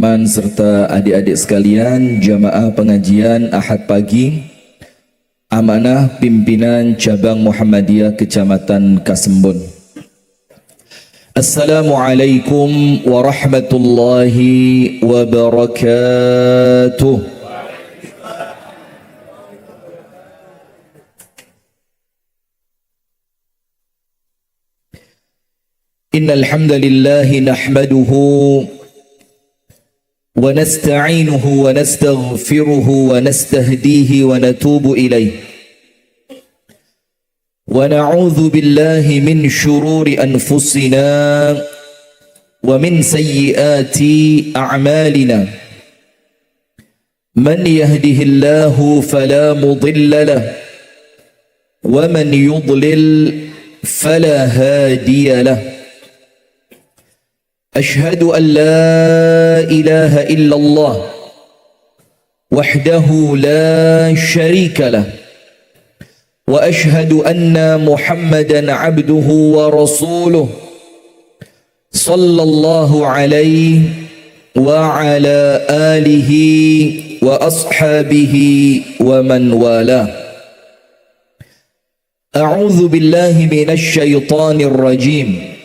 Man serta adik-adik sekalian, jamaah pengajian Ahad pagi, amanah pimpinan cabang Muhammadiyah Kecamatan Kasembon. Assalamualaikum warahmatullahi wabarakatuh. Innal hamdalillah nahmaduhu ونستعينه ونستغفره ونستهديه ونتوب إليه ونعوذ بالله من شرور أنفسنا ومن سيئات أعمالنا من يهده الله فلا مضل له ومن يضلل فلا هادي له أشهد أن لا إله إلا الله وحده لا شريك له وأشهد أن محمدا عبده ورسوله صلى الله عليه وعلى آله وأصحابه ومن والاه. أعوذ بالله من الشيطان الرجيم.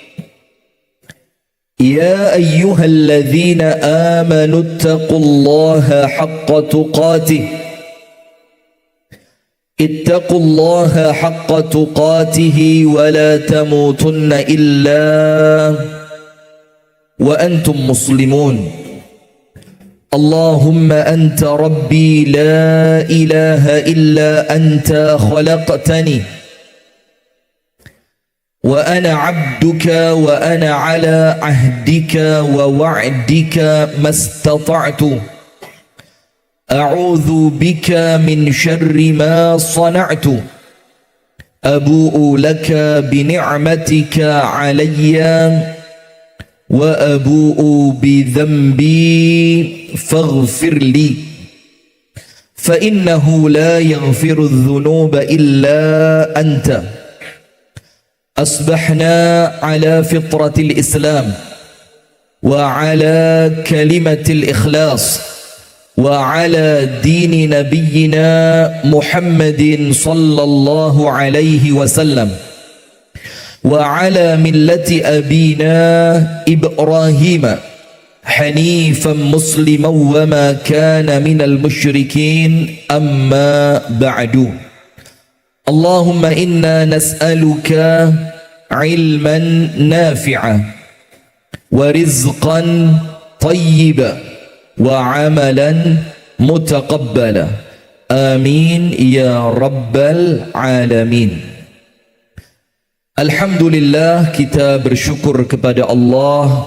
يا أيها الذين آمنوا اتقوا الله حق تقاته اتقوا الله حق تقاته ولا تموتن إلا وأنتم مسلمون. اللهم أنت ربي لا إله إلا أنت خلقتني وأنا عبدك وأنا على عهدك ووعدك ما استطعت أعوذ بك من شر ما صنعت أبوء لك بنعمتك علي وأبوء بذنبي فاغفر لي فإنه لا يغفر الذنوب إلا أنت. أصبحنا على فطرة الإسلام وعلى كلمة الإخلاص وعلى دين نبينا محمد صلى الله عليه وسلم وعلى ملة أبينا إبراهيم حنيفا مسلما وما كان من المشركين. أما بعد، اللهم إنا نسألك علما نافعا ورزقا طيبا وعملا متقبلا آمين يا رب العالمين. Alhamdulillah, kita bersyukur kepada Allah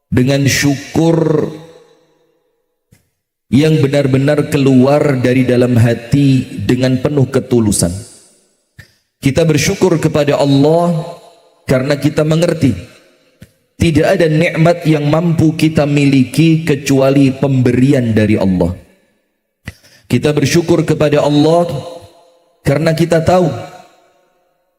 dengan syukur yang benar-benar keluar dari dalam hati dengan penuh ketulusan. Kita bersyukur kepada Allah karena kita mengerti tidak ada nikmat yang mampu kita miliki kecuali pemberian dari Allah. Kita bersyukur kepada Allah karena kita tahu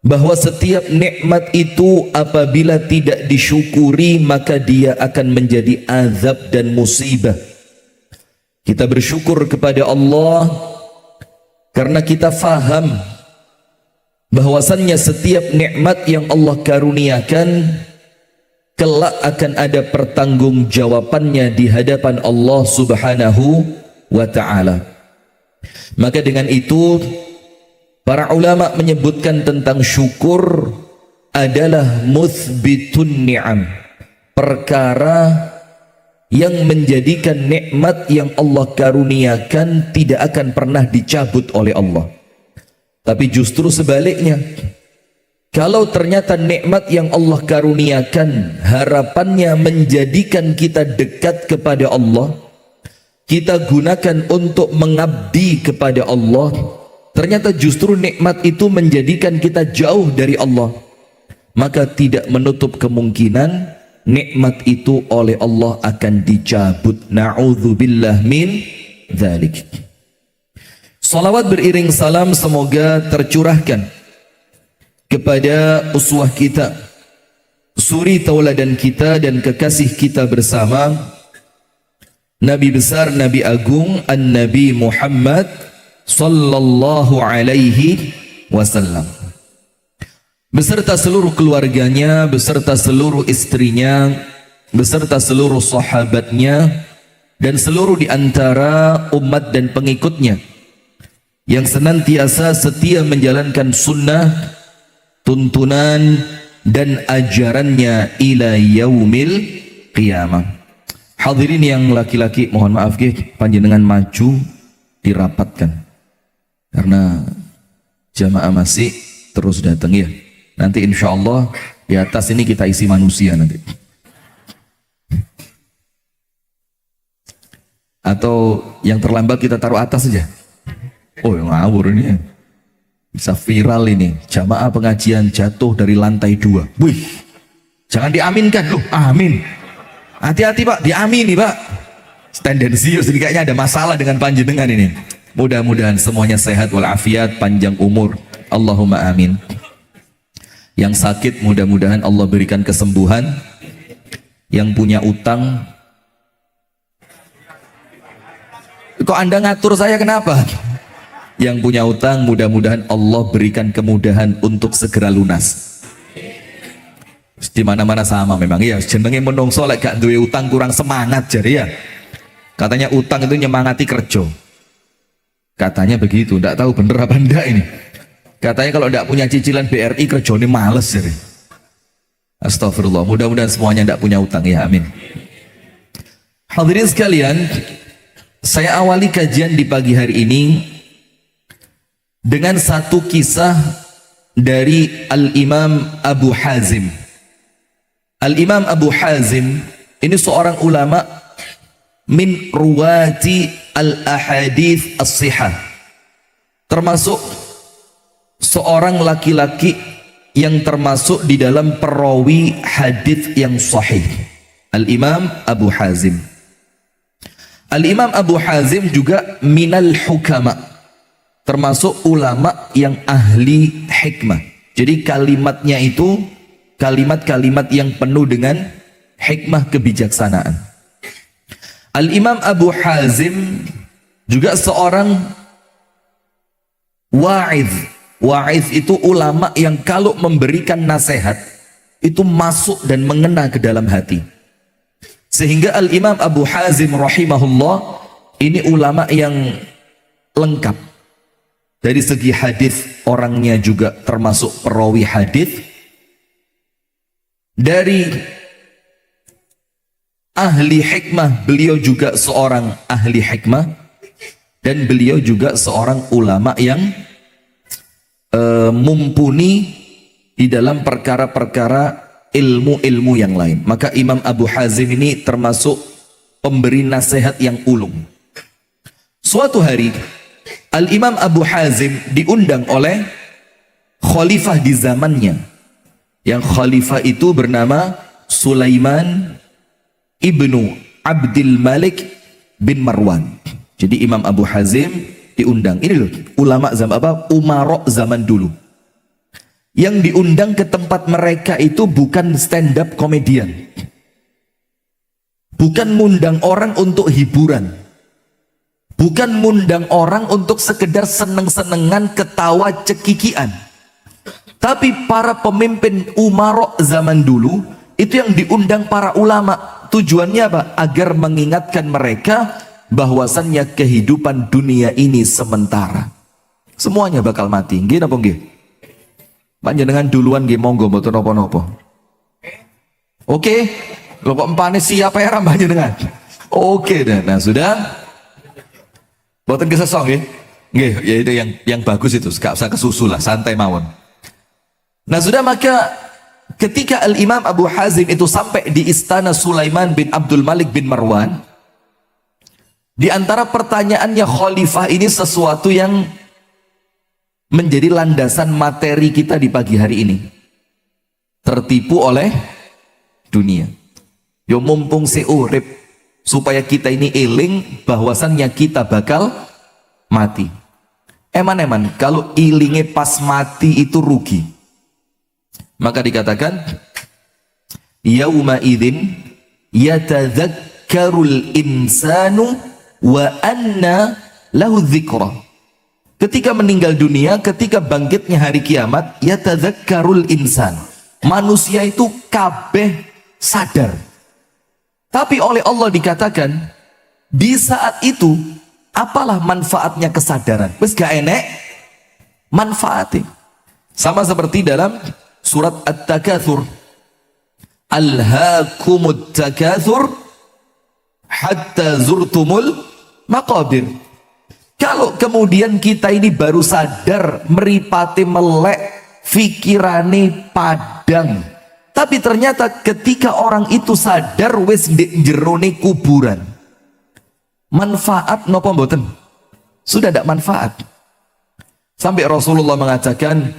bahwa setiap nikmat itu apabila tidak disyukuri maka dia akan menjadi azab dan musibah. Kita bersyukur kepada Allah karena kita faham bahwasannya setiap nikmat yang Allah karuniakan kelak akan ada pertanggungjawabannya di hadapan Allah Subhanahu wa ta'ala. Maka dengan itu para ulama menyebutkan tentang syukur adalah muthbitun ni'am, perkara yang menjadikan nikmat yang Allah karuniakan tidak akan pernah dicabut oleh Allah. Tapi justru sebaliknya, kalau ternyata nikmat yang Allah karuniakan harapannya menjadikan kita dekat kepada Allah, kita gunakan untuk mengabdi kepada Allah, ternyata justru nikmat itu menjadikan kita jauh dari Allah, maka tidak menutup kemungkinan nikmat itu oleh Allah akan dicabut. Na'udzubillah min dzalik. Salawat beriring salam semoga tercurahkan kepada uswah kita, suri tauladan kita dan kekasih kita bersama, Nabi besar, Nabi agung, An-Nabi Muhammad sallallahu alaihi wasallam, beserta seluruh keluarganya, beserta seluruh istrinya, beserta seluruh sahabatnya, dan seluruh di antara umat dan pengikutnya yang senantiasa setia menjalankan sunnah, tuntunan dan ajarannya ila yaumil qiyamah. Hadirin yang laki-laki, mohon maaf panjenengan maju dirapatkan karena jamaah masih terus datang ya. Nanti insya Allah di atas ini kita isi manusia nanti. Atau yang terlambat kita taruh atas saja. Oh ngawur ini, bisa viral ini. Jamaah pengajian jatuh dari lantai 2. Wih, jangan diaminkan loh. Amin. Hati-hati Pak, diamini Pak. Tendensius ini kayaknya ada masalah dengan panjenengan ini. Mudah-mudahan semuanya sehat walafiat, panjang umur. Allahumma amin. Yang sakit mudah-mudahan Allah berikan kesembuhan. Yang punya utang, kok Anda ngatur saya kenapa? Yang punya utang mudah-mudahan Allah berikan kemudahan untuk segera lunas. Di mana-mana sama memang ya, jenenge menungso lek gak duwe utang kurang semangat jadi ya. Katanya utang itu nyemangati kerja. Katanya begitu, enggak tahu bener apa enggak ini. Katanya kalau enggak punya cicilan BRI kerjanya males jadi. Astagfirullah, mudah-mudahan semuanya enggak punya utang ya, amin. Hadirin sekalian, saya awali kajian di pagi hari ini dengan satu kisah dari Al-Imam Abu Hazim. Al-Imam Abu Hazim ini seorang ulama min ruwati al-ahadith as-sihah, termasuk seorang laki-laki yang termasuk di dalam perawi hadis yang sahih. Al-Imam Abu Hazim. Al-Imam Abu Hazim juga minal hukama, termasuk ulama yang ahli hikmah. Jadi kalimatnya itu kalimat-kalimat yang penuh dengan hikmah kebijaksanaan. Al-Imam Abu Hazim juga seorang wa'idh. Wa'idh itu ulama yang kalau memberikan nasihat itu masuk dan mengena ke dalam hati. Sehingga Al-Imam Abu Hazim rahimahullah ini ulama yang lengkap dari segi hadis, orangnya juga termasuk perawi hadis, dari ahli hikmah beliau juga seorang ahli hikmah, dan beliau juga seorang ulama yang mumpuni di dalam perkara-perkara ilmu-ilmu yang lain. Maka Imam Abu Hazim ini termasuk pemberi nasihat yang ulung. Suatu hari Al-Imam Abu Hazim diundang oleh khalifah di zamannya, yang khalifah itu bernama Sulaiman ibnu Abdul Malik bin Marwan. Jadi Imam Abu Hazim diundang. Ini loh ulama zaman apa? Umarok zaman dulu. Yang diundang ke tempat mereka itu bukan stand up komedian, bukan mundang orang untuk hiburan, bukan mundang orang untuk sekedar seneng-senengan ketawa cekikian, tapi para pemimpin umarok zaman dulu itu yang diundang para ulama. Tujuannya apa? Agar mengingatkan mereka bahwasannya kehidupan dunia ini sementara, semuanya bakal mati. Nggih napa nggih? Panjenengan duluan nggih, monggo mboten napa-napa. Oke, lho kok empane siapa ya panjenengan? Oke dah. Nah, sudah. Mboten kesesong nggih. Nggih, ya itu yang bagus itu, gak usah kesusu lah, santai mawon. Nah, sudah, maka ketika Al-Imam Abu Hazim itu sampai di istana Sulaiman bin Abdul Malik bin Marwan, di antara pertanyaannya khalifah ini sesuatu yang menjadi landasan materi kita di pagi hari ini. Tertipu oleh dunia. Yo mumpung si urip, supaya kita ini eling bahwasannya kita bakal mati. Eman-eman kalau ilingnya pas mati itu rugi. Maka dikatakan yauma idzin yatadzakkarul insanu wa anna lahu dzikra. Ketika meninggal dunia, ketika bangkitnya hari kiamat, yatadzakkarul insan, manusia itu kabeh sadar. Tapi oleh Allah dikatakan di saat itu apalah manfaatnya kesadaran? Wes gak enek manfaatnya. Sama seperti dalam surat At-Takatsur, alhaakumut takatsur hatta zurtumul maqabir. Kalau kemudian kita ini baru sadar, meripati melek, fikirane padang, tapi ternyata ketika orang itu sadar wis ndek jerone kuburan, manfaat nopo mboten? Sudah tidak manfaat. Sampai Rasulullah mengatakan,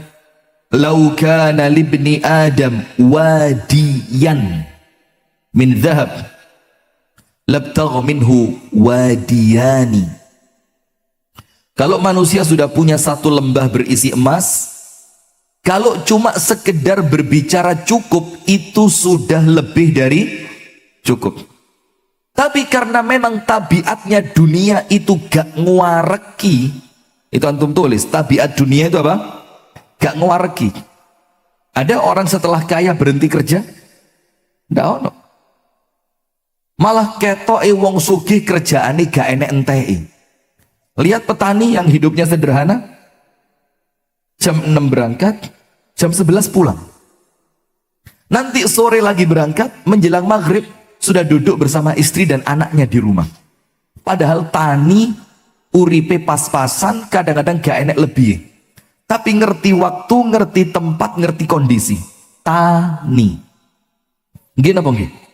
"Lau kana libni Adam wadiyan min dhahab, labtagha minhu wadiyani." Kalau manusia sudah punya satu lembah berisi emas, kalau cuma sekedar berbicara cukup, itu sudah lebih dari cukup. Tapi karena memang tabiatnya dunia itu gak nguareki, itu antum tulis, tabiat dunia itu apa? Gak nguareki. Ada orang setelah kaya berhenti kerja? Nggak ono. Malah ketoke wong sugih kerjaane gak enek entei. Lihat petani yang hidupnya sederhana, jam 6 berangkat, jam 11 pulang. Nanti sore lagi berangkat, menjelang maghrib sudah duduk bersama istri dan anaknya di rumah. Padahal tani uripe pas-pasan, kadang-kadang gak enek lebih. Tapi ngerti waktu, ngerti tempat, ngerti kondisi. Tani. Nggih napa nggih?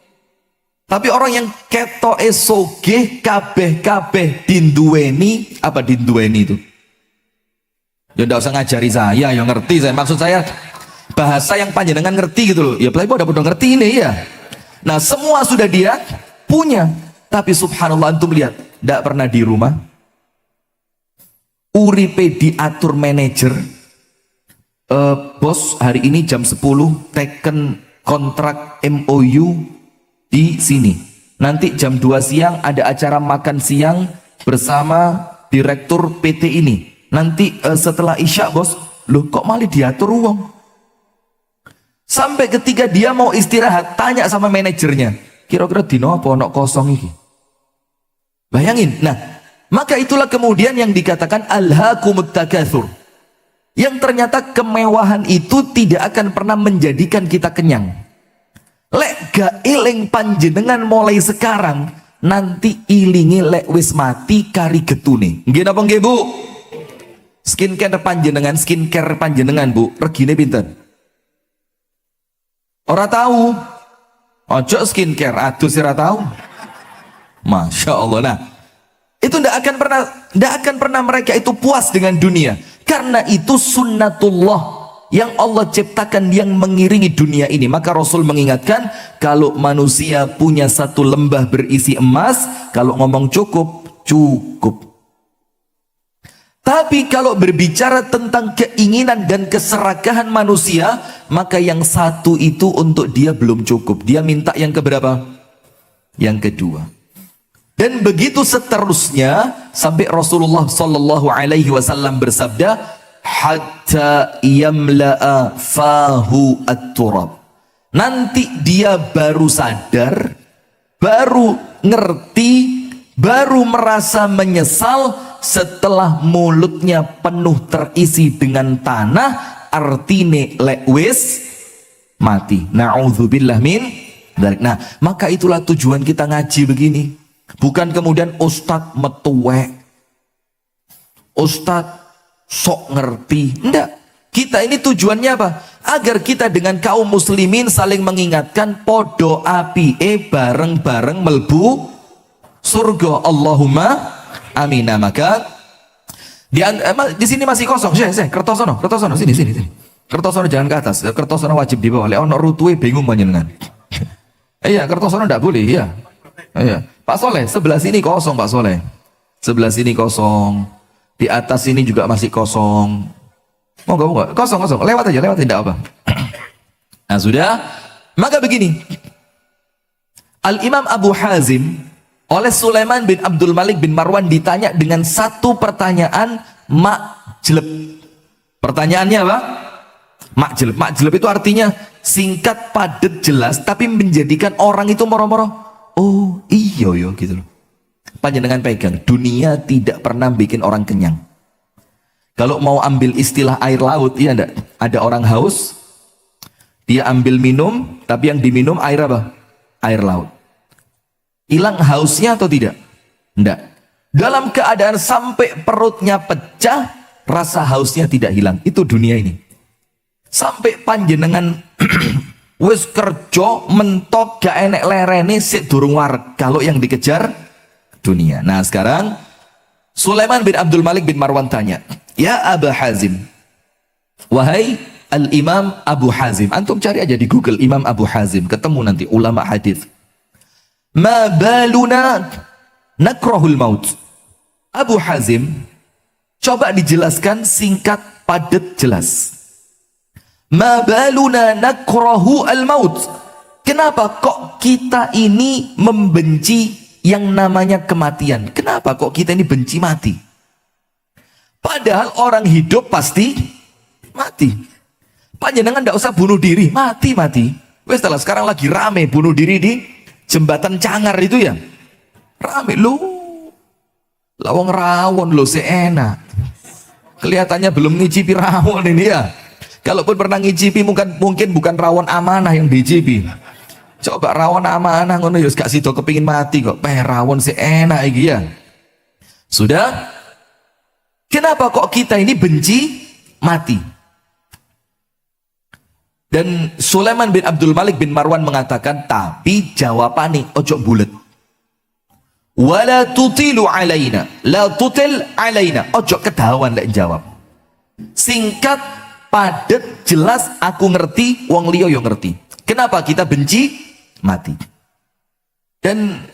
Tapi orang yang ketoke sogeh kabeh dinduweni, apa dinduweni itu? Ya ndak usah ngajari saya, ya ngerti saya. Maksud saya bahasa yang panjenengan ngerti gitu loh. Ya playboy udah ngerti ini ya. Nah, semua sudah dia punya. Tapi subhanallah antum lihat, ndak pernah di rumah. Uripe diatur manajer. Bos hari ini jam 10 teken kontrak MOU di sini. Nanti jam 2 siang ada acara makan siang bersama direktur PT ini. Nanti setelah isya bos, loh kok malah diatur uang? Sampai ketika dia mau istirahat, tanya sama manajernya, kira-kira dino apa ono kosong ini? Bayangin. Nah, maka itulah kemudian yang dikatakan alhaakumut takatsur. Yang ternyata kemewahan itu tidak akan pernah menjadikan kita kenyang. Lek gak iling panjenengan mulai sekarang, nanti ilingi lek wis mati kari getune. Nggih napa nggih Bu? Skincare panjenengan Bu, regine pinten? Ora tahu. Ojo skincare, aduh sira tahu. Masya Allah. Nah, itu ndak akan pernah mereka itu puas dengan dunia. Karena itu sunnatullah yang Allah ciptakan yang mengiringi dunia ini. Maka Rasul mengingatkan, kalau manusia punya satu lembah berisi emas, kalau ngomong cukup, cukup. Tapi kalau berbicara tentang keinginan dan keserakahan manusia, maka yang satu itu untuk dia belum cukup. Dia minta yang keberapa? Yang kedua. Dan begitu seterusnya sampai Rasulullah sallallahu alaihi wasallam bersabda, hatta yamla'a fahu at-turab. Nanti dia baru sadar, baru ngerti, baru merasa menyesal setelah mulutnya penuh terisi dengan tanah, artine lek wis mati. Na'udzubillah min dzalik. Nah, maka itulah tujuan kita ngaji begini. Bukan kemudian ustadz metuwek, ustadz sok ngerti. Enggak. Kita ini tujuannya apa? Agar kita dengan kaum muslimin saling mengingatkan podo api bareng-bareng melbu surga. Allahumma amin. Maka di sini masih kosong. Kertosono, sini. Kertosono jangan ke atas. Kertosono wajib di bawah. Ono rutuwe bingung panjenengan. Iya, kertosono enggak boleh, iya. Iya. Pak Soleh, sebelah sini kosong Pak Soleh. Sebelah sini kosong. Di atas sini juga masih kosong. Kosong. Lewat aja, enggak apa. Nah, sudah. Maka begini, Al-Imam Abu Hazim oleh Sulaiman bin Abdul Malik bin Marwan ditanya dengan satu pertanyaan makjleb. Pertanyaannya apa? Makjleb. Makjleb itu artinya singkat, padat, jelas, tapi menjadikan orang itu moro-moro. Oh iya yo gitu loh. Panjenengan pegang, dunia tidak pernah bikin orang kenyang. Kalau mau ambil istilah air laut, iya enggak? Ada orang haus, dia ambil minum, tapi yang diminum air apa? Air laut. Hilang hausnya atau tidak? Enggak. Dalam keadaan sampai perutnya pecah, rasa hausnya tidak hilang. Itu dunia ini. Sampai panjenengan wis kerja mentok gak enek lerene sik durung wareg. Kalau yang dikejar dunia. Nah sekarang Sulaiman bin Abdul Malik bin Marwan tanya, ya Abu Hazim, wahai Al-Imam Abu Hazim, antum cari aja di Google Imam Abu Hazim, ketemu nanti ulama hadis. Ma baluna nakrahul maut. Abu Hazim, coba dijelaskan singkat, padat, jelas. Ma baluna nakrahu al maut. Kenapa kok kita ini membenci yang namanya kematian? Kenapa kok kita ini benci mati? Padahal orang hidup pasti mati. Panjenengan tidak usah bunuh diri, mati. Wes setelah sekarang lagi rame bunuh diri di jembatan Cangar itu ya, rame lu. Lawang rawon lo seenak. Kelihatannya belum ngicipi rawon ini ya. Kalaupun pernah ngicipi mungkin bukan rawon amanah yang dicipi. Coba rawon amanah ngono yus gak sido kepingin mati kok. Rawon seenak iki ya. Sudah? Kenapa kok kita ini benci mati? Dan Sulaiman bin Abdul Malik bin Marwan mengatakan, tapi jawabannya ojo bulet. Wala tutilu alaina, la tutil alaina, ojo kedawan lek jawab. Singkat, padat, jelas, aku ngerti, wong liya yo ngerti. Kenapa kita benci mati? Dan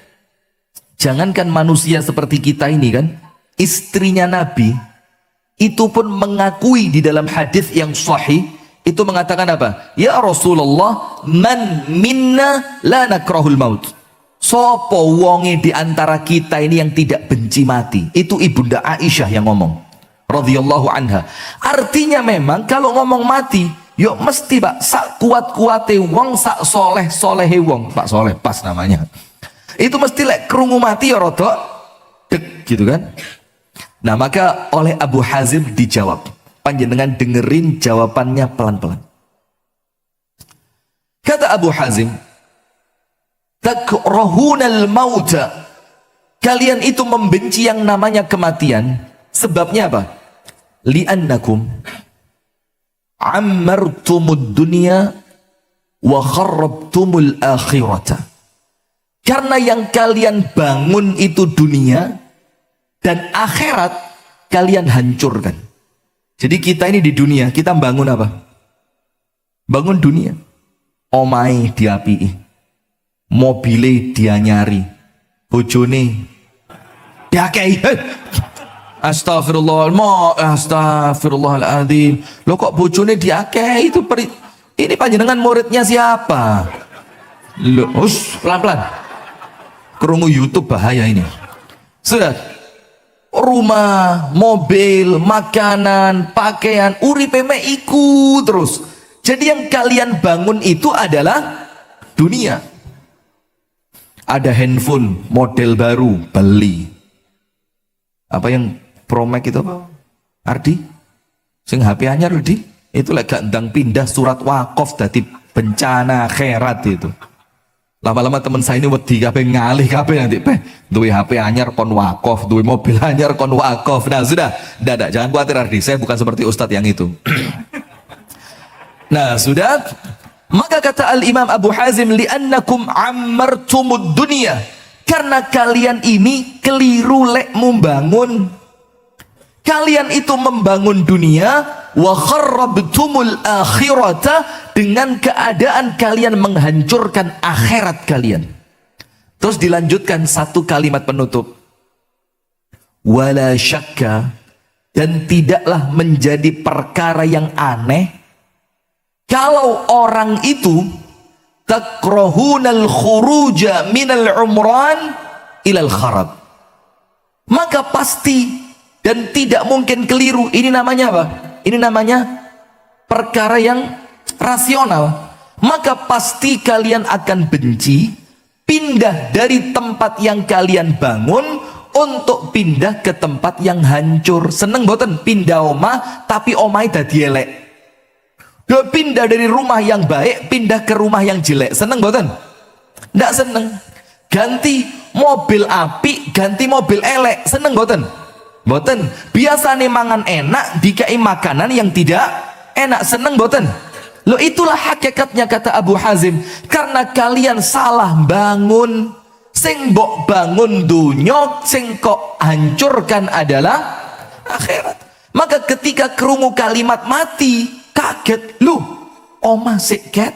jangankan manusia seperti kita ini kan, istrinya Nabi itu pun mengakui di dalam hadis yang sahih, itu mengatakan apa? Ya Rasulullah, man minna la nakrahul maut. Sopo wonge di antara kita ini yang tidak benci mati? Itu Ibunda Aisyah yang ngomong, radhiyallahu anha. Artinya memang kalau ngomong mati, yuk mesti pak sak kuat-kuate wong, sak soleh-solehe wong. Pak Soleh pas namanya. Itu mesti lek krungu mati ya rodok dek gitu kan. Nah maka oleh Abu Hazim dijawab, panjenengan dengerin jawabannya pelan-pelan. Kata Abu Hazim, takrahunal mauta, kalian itu membenci yang namanya kematian. Sebabnya apa? Li'annakum ammartumud dunya wa kharrabtumul akhirata. Karena yang kalian bangun itu dunia dan akhirat kalian hancurkan. Jadi kita ini di dunia, kita bangun apa? Bangun dunia. Omai diapii, mobile dia nyari, bojone diakei. Astagfirullahaladzim. Lo kok bojone diakei itu ini panjenengan muridnya siapa? Lo, pelan-pelan. Kerungu YouTube bahaya ini. Sudah. Rumah, mobil, makanan, pakaian, uripe iku terus. Jadi yang kalian bangun itu adalah dunia. Ada handphone model baru, beli. Apa yang Pro Max itu apa? Ardi? Sing HP anyar di? Itu lagi gandang pindah surat wakaf dari bencana akhirat itu. Lama-lama teman saya ini wedi kabeh ngalih kabeh nanti duwe HP anyar kon wakaf, duwe mobil anyar kon wakaf. Nah sudah, tidak, jangan khawatir Ardi, saya bukan seperti ustadz yang itu. Nah sudah, maka kata Al-Imam Abu Hazim, li'annakum ammartumud dunya, karena kalian ini keliru lek membangun. Kalian itu membangun dunia, wa kharrabtumul akhirata, dengan keadaan kalian menghancurkan akhirat kalian. Terus dilanjutkan satu kalimat penutup, wala syakka, dan tidaklah menjadi perkara yang aneh kalau orang itu takrahunal khuruja minal umran ilal kharab. Maka pasti dan tidak mungkin keliru. Ini namanya apa? Ini namanya perkara yang rasional. Maka pasti kalian akan benci pindah dari tempat yang kalian bangun untuk pindah ke tempat yang hancur. Seneng boten pindah omah tapi omah dadi elek. Dia pindah dari rumah yang baik pindah ke rumah yang jelek. Seneng boten? Ndak seneng. Ganti mobil api ganti mobil elek. Seneng boten? Boten. Biasanya mangan enak dikai makanan yang tidak enak. Seneng boten? Loh, itulah hakikatnya kata Abu Hazim. Karena kalian salah bangun. Sing mbok bangun dunya, sing kok hancurkan adalah akhirat. Maka ketika krungu kalimat mati, kaget. Loh, omah siket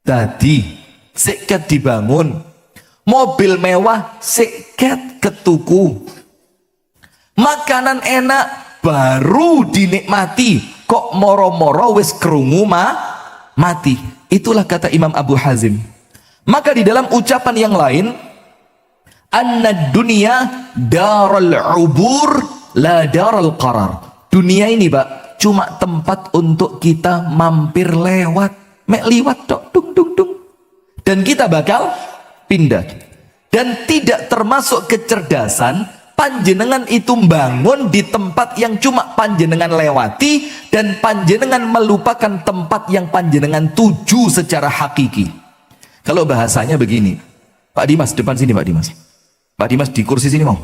tadi siket dibangun, mobil mewah siket ketuku, makanan enak baru dinikmati, kok moro-moro wis krungu mati. Itulah kata Imam Abu Hazim. Maka di dalam ucapan yang lain, anna dunya darul ubur la darul qarar. Dunia ini Pak cuma tempat untuk kita mampir lewat, mek liwat tok dung dung dung, dan kita bakal pindah. Dan tidak termasuk kecerdasan panjenengan itu bangun di tempat yang cuma panjenengan lewati dan panjenengan melupakan tempat yang panjenengan tuju secara hakiki. Kalau bahasanya begini, Pak Dimas depan sini, Pak Dimas. Pak Dimas di kursi sini mau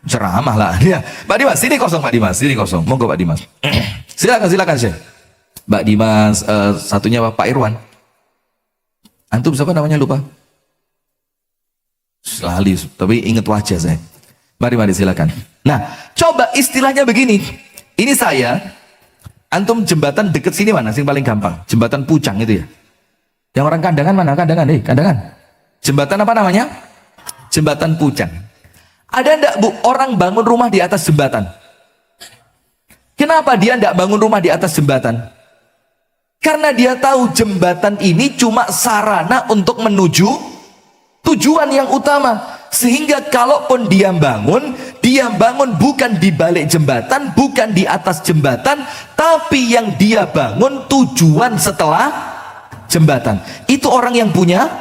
ceramah lah ya. Pak Dimas sini kosong, Pak Dimas sini kosong, monggo Pak Dimas. Silakan Syekh. Pak Dimas, satunya Pak Irwan. Antum siapa namanya lupa? Lali, tapi ingat wajah saya. Mari silakan. Nah, coba istilahnya begini. Ini saya, antum jembatan deket sini mana? Yang paling gampang, jembatan Pucang itu ya. Yang orang Kandangan mana? Kandangan. Jembatan apa namanya? Jembatan Pucang. Ada enggak Bu orang bangun rumah di atas jembatan? Kenapa dia enggak bangun rumah di atas jembatan? Karena dia tahu jembatan ini cuma sarana untuk menuju tujuan yang utama. Sehingga kalaupun dia bangun bukan di balik jembatan, bukan di atas jembatan, tapi yang dia bangun tujuan setelah jembatan. Itu orang yang punya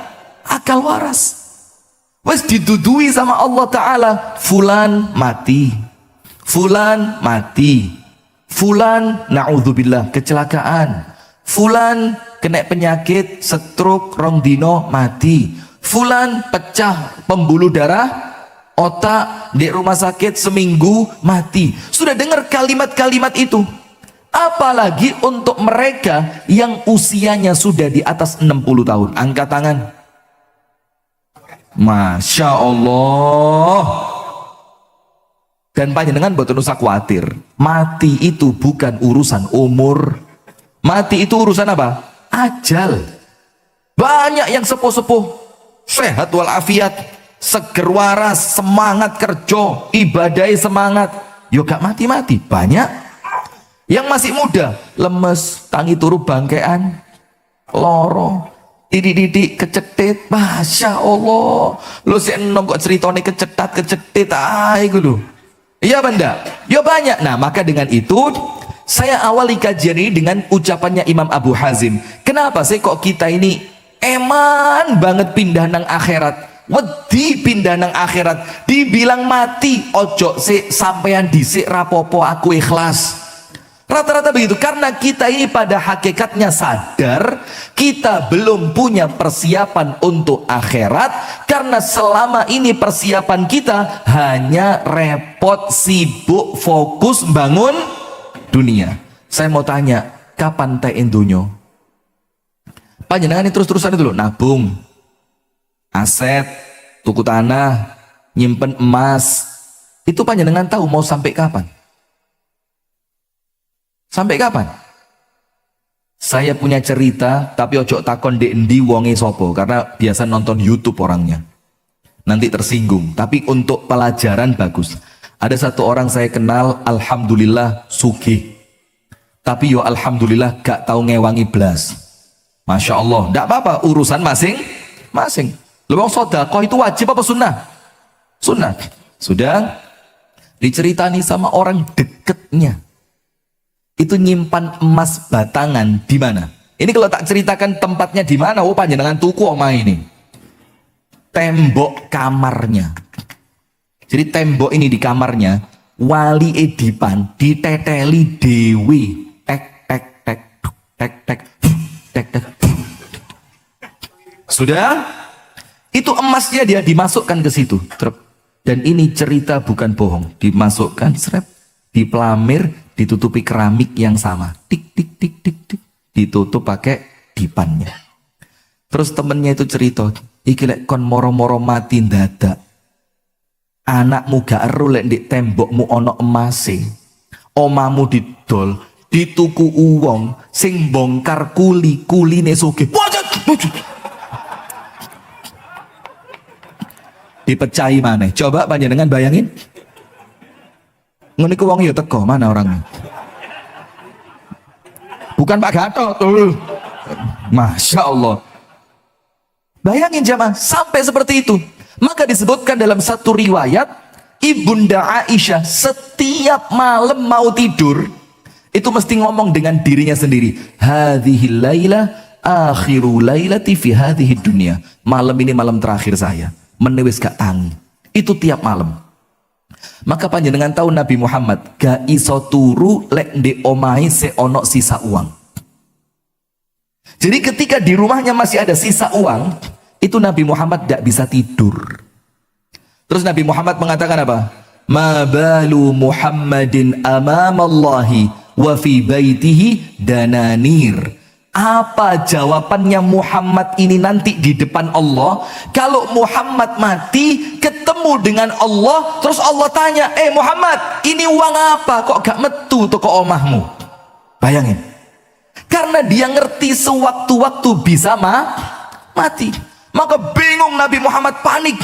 akal waras. Wes didudui sama Allah Ta'ala, fulan mati, fulan mati, fulan na'udzubillah kecelakaan, fulan kena penyakit stroke rong dino mati, fulan pecah pembuluh darah otak di rumah sakit seminggu mati. Sudah dengar kalimat-kalimat itu? Apalagi untuk mereka yang usianya sudah di atas 60 tahun. Angkat tangan. Masya Allah. Dan panjenengan boten usah khawatir. Mati itu bukan urusan umur. Mati itu urusan apa? Ajal. Banyak yang sepuh-sepuh, sehat walafiat, seger waras, semangat kerja, ibadai semangat, yo gak mati-mati. Banyak yang masih muda, lemes, tangi turu bangkean, loro, tidik-tidik kecetit. Masya Allah, lo si enom kok ceritanya kecetit, iku lho. Iya benda, ya banyak. Nah maka dengan itu saya awali kajian ini dengan ucapannya Imam Abu Hazim. Kenapa sih kok kita ini eman banget pindah nang akhirat, wedi pindah nang akhirat, dibilang mati ojo sih sampean disik rapopo aku ikhlas. Rata-rata begitu, karena kita ini pada hakikatnya sadar kita belum punya persiapan untuk akhirat, karena selama ini persiapan kita hanya repot, sibuk, fokus bangun dunia. Saya mau tanya, kapan teh indonyo? Panjenengan ini terus-terusan itu loh, nabung, aset, tuku tanah, nyimpen emas, itu panjenengan tahu mau sampai kapan? Sampai kapan? Saya punya cerita, tapi ojo takon di endi wonge sopo, karena biasa nonton YouTube orangnya. Nanti tersinggung, tapi untuk pelajaran bagus. Ada satu orang saya kenal, alhamdulillah sugih. Tapi yo alhamdulillah gak tahu ngewangi blas. Masya Allah, tidak apa-apa, urusan masing-masing. Lewang sedekah itu wajib apa sunnah? Sunnah. Sudah diceritani sama orang deketnya, itu nyimpan emas batangan di mana? Ini kalau tak ceritakan tempatnya di mana, oh panjenengan tuku omah ini. Tembok kamarnya. Jadi tembok ini di kamarnya, wali edipan diteteli dewi, tek tek tek tek tek tek tek. Sudah, itu emasnya dia dimasukkan ke situ. Dan ini cerita bukan bohong, dimasukkan serep, dipelamir, ditutupi keramik yang sama, tik tik tik tik tik, ditutup pakai dipannya. Terus temennya itu cerita, iki lek kon moro-moro mati dadak, anakmu gak eru lek ndek tembokmu ono emase, omamu didol, dituku uwong, sing bongkar kuline sugih. Dipecahi mana? Coba panjenengan bayangin. Ngene ku wong ya teko, mana orangnya? Bukan Pak Gatot. Masya Allah. Bayangin jamaah, sampai seperti itu. Maka disebutkan dalam satu riwayat, Ibunda Aisyah setiap malam mau tidur, itu mesti ngomong dengan dirinya sendiri. Hadhil laila akhiru lailati fi hadhihi dunya. Malam ini malam terakhir saya. Menewis gak tangi. Itu tiap malam. Maka panjenengan tahu Nabi Muhammad gak iso turu lek ndek omahe seonok sisa uang. Jadi ketika di rumahnya masih ada sisa uang, itu Nabi Muhammad gak bisa tidur. Terus Nabi Muhammad mengatakan apa? Ma balu Muhammadin amamallahi wa fi baitihi dananir. Apa jawabannya Muhammad ini nanti di depan Allah kalau Muhammad mati ketemu dengan Allah, terus Allah tanya, Muhammad, ini uang apa kok gak metu toko omahmu? Bayangin, karena dia ngerti sewaktu-waktu bisa mati. Maka bingung Nabi Muhammad, panik,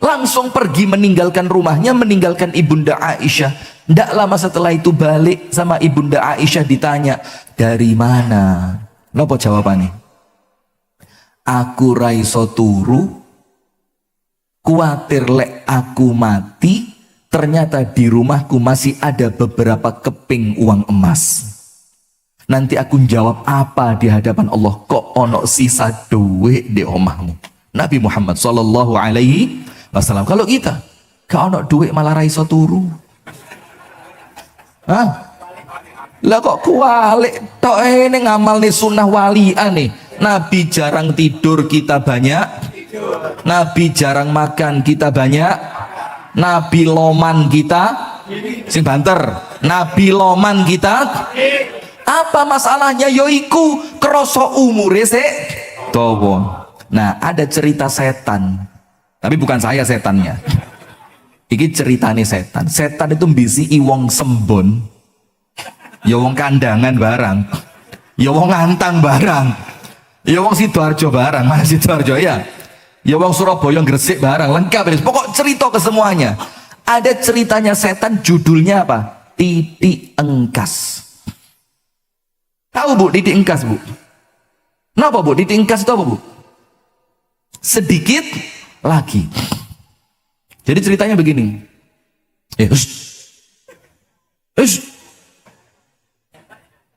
langsung pergi meninggalkan rumahnya, meninggalkan Ibunda Aisyah. Tidak lama setelah itu balik sama Ibunda Aisyah, ditanya, dari mana? Napa jawabannya? Aku raiso turu, kuatir lek aku mati, ternyata di rumahku masih ada beberapa keping uang emas. Nanti aku jawab apa di hadapan Allah, kok ono sisa duit di omahmu? Nabi Muhammad sallallahu alaihi wasallam. Kalau kita gak ono duit malah raiso turu. Hah? Lah kok kualik tok ini ngamal nih sunnah walian nih. Nabi jarang tidur, kita banyak. Nabi jarang makan, kita banyak. Nabi loman, kita sing banter. Nabi loman, kita. Apa masalahnya? Yoiku kroso umure sik dawa. Nah, ada cerita setan, tapi bukan saya setannya. Iki ceritane setan. Setan itu mbisi wong sembon, ya wong kandangan barang, ya wong ngantang barang, ya wong Sidoarjo barang, mana Sidoarjo ya, ya wong Surabaya Gresik barang, lengkap ini. Pokok cerita ke semuanya. Ada ceritanya setan, judulnya apa? Titik engkas. Tahu bu, titik engkas bu? Kenapa bu? Titik engkas itu apa bu? Sedikit lagi. Jadi ceritanya begini.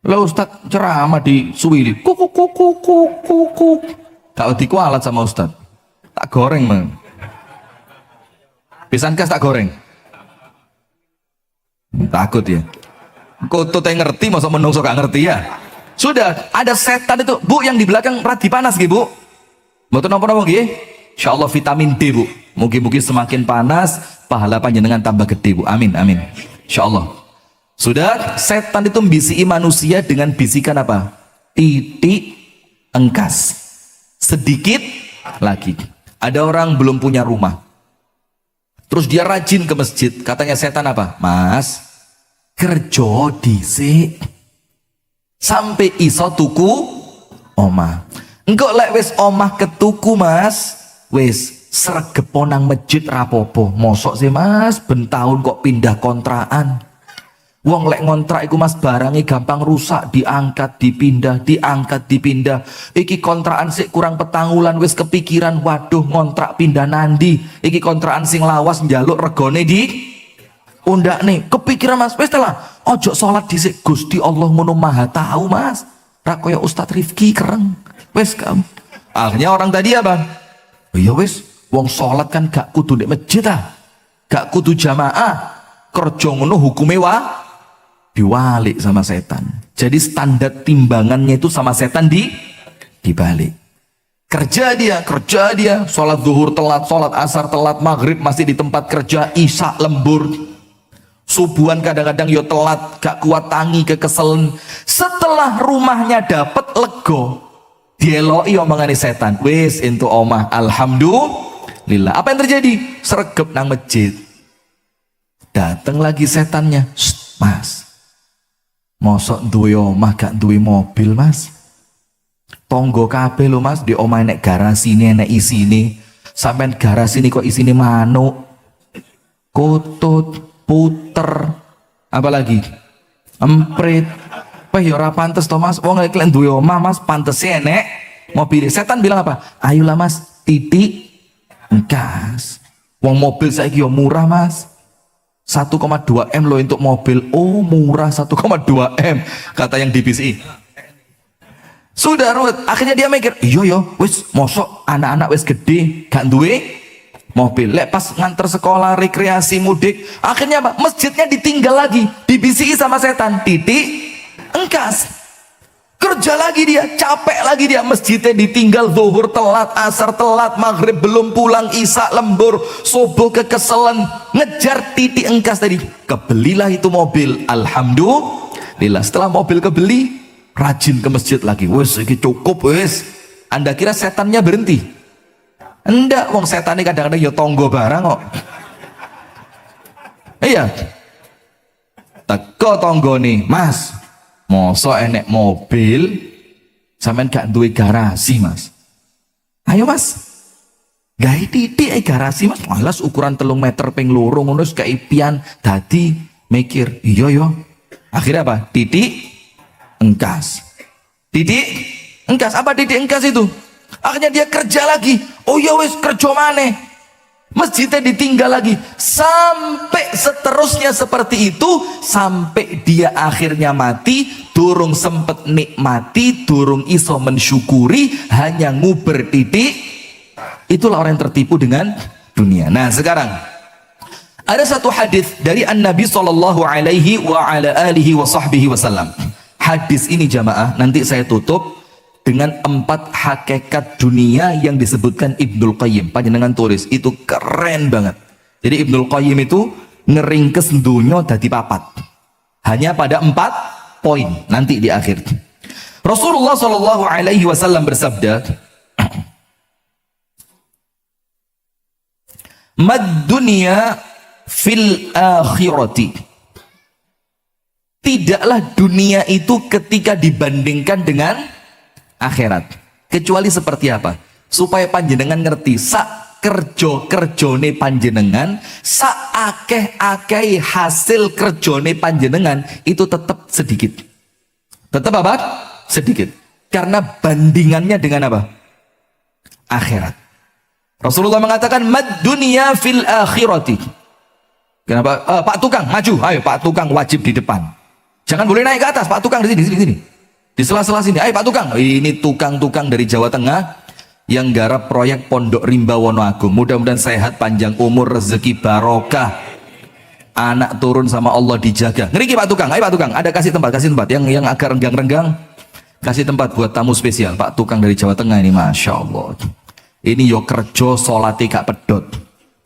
Lah Ustaz ceramah di Suwili, kuk. Tak dikualat sama Ustaz. Tak goreng mang. Pisan kas tak goreng. Takut ya. Kau tuh ngerti, masa menungso gak ngerti ya. Sudah ada setan itu bu, yang di belakang radi panas gitu bu. Mboten napa-napa nggih. Insyaallah vitamin D bu. Mugi-mugi semakin panas pahala panjenengan tambah gede bu. Amin amin. Insyaallah. Sudah, setan itu membisiki manusia dengan bisikan apa? Titik engkas. Sedikit lagi. Ada orang belum punya rumah, terus dia rajin ke masjid. Katanya setan apa? Mas, kerja dhisik sampai iso tuku omah. Engkau lek wis omah ketuku mas, wis sregep nang masjid rapopo. Mosok sih mas, bentahun kok pindah kontrakan. Wong lek ngontrak iku Mas barangnya gampang rusak, diangkat dipindah, diangkat dipindah. Iki kontrakan sik kurang petanggulan wis kepikiran, waduh ngontrak pindah nandi. Iki kontrakan sing lawas njaluk regone di undak nih. Kepikiran Mas, wis telah ojo salat dhisik, Gusti Allah ngono Maha tahu Mas. Ra koyo Ustadz Rifki kereng. Wis kamu. Akhirnya orang tadi apa? Oh ya wis, wong salat kan gak kudu di masjid ah. Gak kudu jamaah. Kerja ngono hukume diwalik sama setan. Jadi standar timbangannya itu sama setan dibalik. Kerja dia, sholat zuhur telat, sholat asar telat, maghrib masih di tempat kerja, isya lembur, subuhan kadang-kadang yo telat, gak kuat tangi kekeselen. Setelah rumahnya dapat lego, dieloi omongane setan, wis entuk omah, alhamdulillah. Apa yang terjadi? Sregep nang masjid. Datang lagi setannya, Mas, mosok duwe omah gak duwe mobil Mas, tonggo kabeh lho Mas, di omah nek garasine nek isine, sampean garasine kok isine manuk, kutut, puter, apalagi emprit. Wah ya ora pantes to Mas, wong lek duwe omah Mas pantese nek mobil. Setan bilang apa? Ayolah Mas, titik engkas. Wong mobil saiki yo murah Mas, 1,2 M loh untuk mobil. Oh murah 1,2 M kata yang di BSI. Sudah ruwet. Akhirnya dia mikir, iya yo wis mosok anak-anak wis gede gak duwe mobil. Lek pas nganter sekolah rekreasi mudik, akhirnya apa? Masjidnya ditinggal lagi, di BSI sama setan. Titik engkas. Kerja lagi dia, capek lagi dia, masjidnya ditinggal, zuhur telat, asar telat, maghrib belum pulang, isya lembur, subuh kekeselan, ngejar titik engkas tadi. Kebelilah itu mobil, alhamdulillah. Setelah mobil kebeli, rajin ke masjid lagi. Wes ini cukup wes. Anda kira setannya berhenti? Enggak, wong setannya kadang-kadang ya tonggo barang kok. Iya, teko tonggo nih, Mas, mosok enek mobil sampean gak duwe garasi Mas. Ayo Mas, gawe titik garasi Mas. Malas ukuran 3 meter ping loro ngono wis keipian. Dadi mikir, iya yo. Akhirnya apa? Titik engkas. Titik engkas. Apa titik engkas itu? Akhirnya dia kerja lagi. Oh ya wis kerja maneh. Masjidnya ditinggal lagi, sampai seterusnya seperti itu, sampai dia akhirnya mati, durung sempet nikmati, durung iso mensyukuri, hanya nguber titik. Itulah orang yang tertipu dengan dunia. Nah sekarang ada satu hadis dari An-Nabi Sallallahu Alaihi Wasallam. Hadis ini jamaah nanti saya tutup dengan 4 hakikat dunia yang disebutkan Ibnul Qayyim. Panjenengan tulis, itu keren banget. Jadi Ibnul Qayyim itu ngeringkes dunia dadi 4. Hanya pada 4 poin nanti di akhir. Rasulullah Shallallahu Alaihi Wasallam bersabda, "Mad dunya fil akhirati." Tidaklah dunia itu ketika dibandingkan dengan akhirat, kecuali seperti apa? Supaya panjenengan ngerti, sak kerjone panjenengan, sak akeh hasil kerjone panjenengan itu tetap sedikit. Tetap apa? Sedikit. Karena bandingannya dengan apa? Akhirat. Rasulullah mengatakan mad dunya fil akhirati. Kenapa? Pak tukang maju, ayo Pak tukang wajib di depan. Jangan boleh naik ke atas, Pak tukang di sini. Di sela-sela sini, ayo Pak tukang. Ini tukang-tukang dari Jawa Tengah yang garap proyek Pondok Rimba Wonoagung. Mudah-mudahan sehat, panjang umur, rezeki barokah, anak turun sama Allah dijaga. Ngeriki Pak tukang, ayo Pak tukang. Ada kasih tempat yang agak renggang-renggang. Kasih tempat buat tamu spesial. Pak tukang dari Jawa Tengah ini, masya Allah. Ini yo kerja solati gak pedot.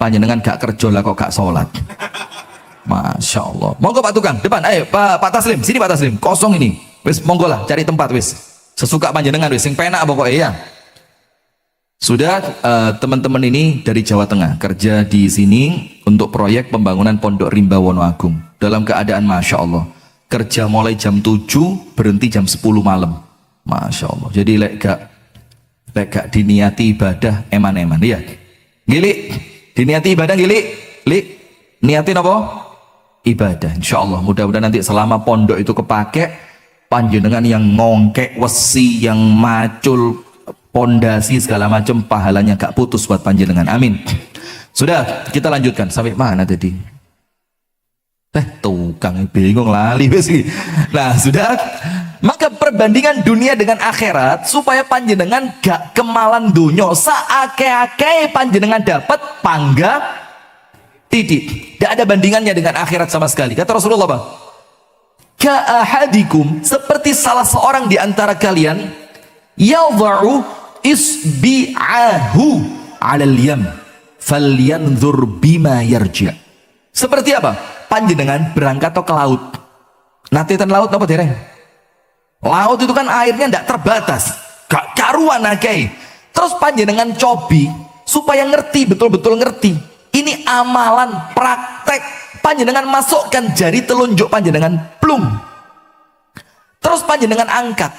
Panjenengan gak kerja lah kok gak sholat. Masya Allah. Monggo Pak tukang, depan. Ayo Pak Taslim, sini Pak Taslim. Kosong ini. Wis monggo lah, cari tempat wis. Sesuka panjenengan wis, sing penak pokoknya ya. Sudah teman-teman ini dari Jawa Tengah kerja di sini untuk proyek pembangunan Pondok Rimba Wonoagung. Dalam keadaan masya Allah, kerja mulai jam 7 berhenti jam 10 malam. Masya Allah. Jadi lek gak diniati ibadah eman-eman ya. Gilik, diniati ibadah gilik, niatin apa? ibadah. Insyaallah mudah-mudahan nanti selama pondok itu kepake, panjenengan yang ngongkek wesi, yang macul pondasi segala macam, pahalanya gak putus buat panjenengan. Amin. Sudah, kita lanjutkan sampai mana tadi? Tukang bingung lali wes. Nah, sudah. Maka perbandingan dunia dengan akhirat supaya panjenengan gak kemalan dunya, saake-ake panjenengan dapat pangga titik. Tidak ada bandingannya dengan akhirat sama sekali. Kata Rasulullah apa? Ka'ahadikum, seperti salah seorang di antara kalian, yadha'u isbi'ahu 'alal yam falyanzur bima yarji'. Seperti apa? Panjenengan berangkat ke laut. Natetan laut apa dereng? Laut itu kan airnya tidak terbatas, gak karuan akeh. Terus panjenengan cobi supaya ngerti, betul-betul ngerti. Ini amalan praktek. Panjenengan masukkan jari telunjuk panjenengan plung. Terus panjenengan angkat.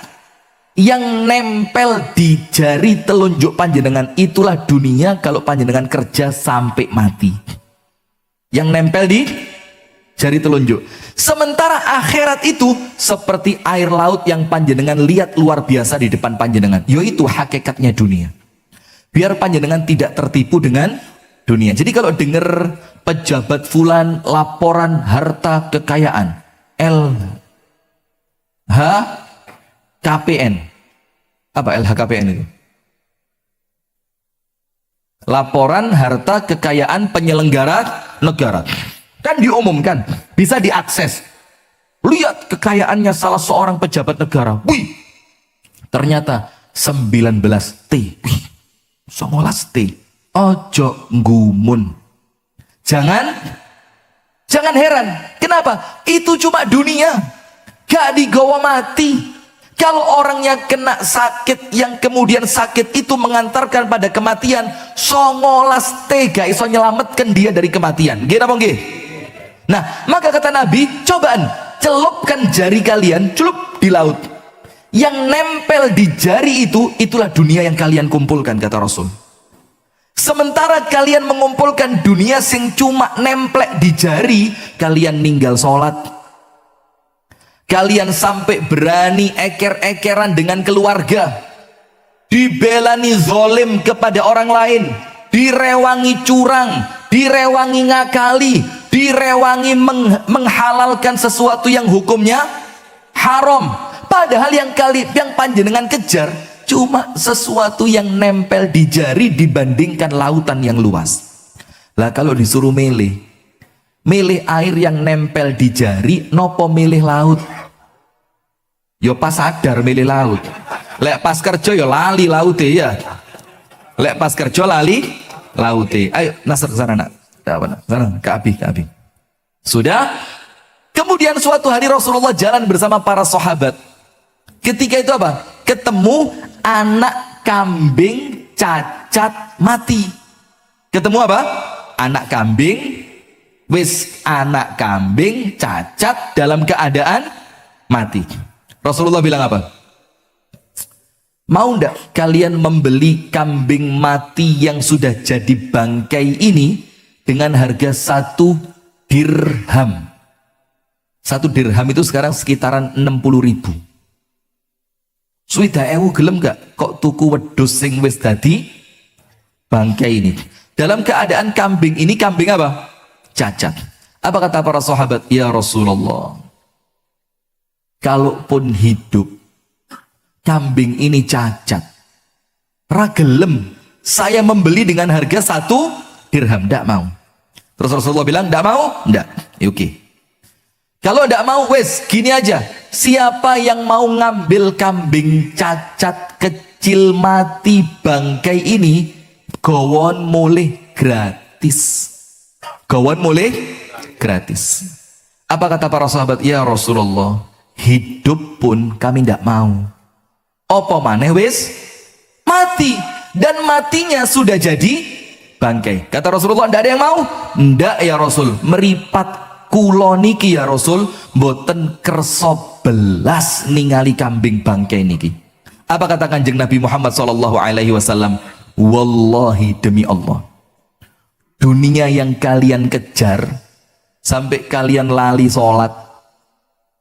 Yang nempel di jari telunjuk panjenengan itulah dunia kalau panjenengan kerja sampai mati. Yang nempel di jari telunjuk. Sementara akhirat itu seperti air laut yang panjenengan lihat luar biasa di depan panjenengan. Yaitu hakikatnya dunia. Biar panjenengan tidak tertipu dengan dunia. Jadi kalau dengar pejabat fulan laporan harta kekayaan LHKPN. Apa LHKPN itu? Laporan harta kekayaan penyelenggara negara. Kan diumumkan, bisa diakses. Lihat kekayaannya salah seorang pejabat negara. Wih, ternyata 19T. Wih, 19T. Ojo ngumun. Jangan heran. Kenapa? Itu cuma dunia. Gak digawa mati. Kalau orangnya kena sakit, yang kemudian sakit itu mengantarkan pada kematian, 19T gak iso nyelamatkan dia dari kematian. Gila apa nggih? Nah, maka kata Nabi, cobaan, celupkan jari kalian, celup di laut. Yang nempel di jari itu, itulah dunia yang kalian kumpulkan, kata Rasul. Sementara kalian mengumpulkan dunia sing cuma nemplek di jari, kalian ninggal sholat. Kalian sampai berani eker-ekeran dengan keluarga. Dibelani zolim kepada orang lain. Direwangi curang, direwangi ngakali, direwangi menghalalkan sesuatu yang hukumnya haram. Padahal yang panjenengan kejar cuma sesuatu yang nempel di jari dibandingkan lautan yang luas. Lah kalau disuruh milih air yang nempel di jari nopo milih laut? Yo pas sadar milih laut. Lek pas kerja yo lali laute ya. Lek pas kerja lali laute. Ayo Nasr ke sana nak. Sana ke Abi. Sudah. Kemudian suatu hari Rasulullah jalan bersama para sahabat. Ketika itu apa? Ketemu anak kambing cacat mati. Ketemu apa? Anak kambing cacat dalam keadaan mati. Rasulullah bilang apa? Mau ndak kalian membeli kambing mati yang sudah jadi bangkai ini dengan harga 1 dirham? 1 dirham itu sekarang sekitaran 60.000. Sudah gelem gak kok tuku wedhus sing wis dadi bangkai ini? Dalam keadaan kambing ini, kambing apa? Cacat. Apa kata para sahabat? Ya Rasulullah, kalaupun hidup kambing ini cacat, ragelem saya membeli dengan harga 1 dirham. Tidak mau. Terus Rasulullah bilang tidak mau? Tidak. Oke. Kalau tidak mau, wes gini aja, siapa yang mau ngambil kambing cacat kecil mati bangkai ini, gowon mulih gratis. Gowon mulih gratis. Apa kata para sahabat? Ya Rasulullah, hidup pun kami tidak mau. Apa maneh wis mati, dan matinya sudah jadi bangkai. Kata Rasulullah, tidak ada yang mau? Tidak ya Rasul, meripat kulo niki ya Rasul, boten kerso belas ningali kambing bangkai niki. Apa kata Kanjeng Nabi Muhammad SAW? Wallahi, demi Allah, dunia yang kalian kejar sampai kalian lali sholat,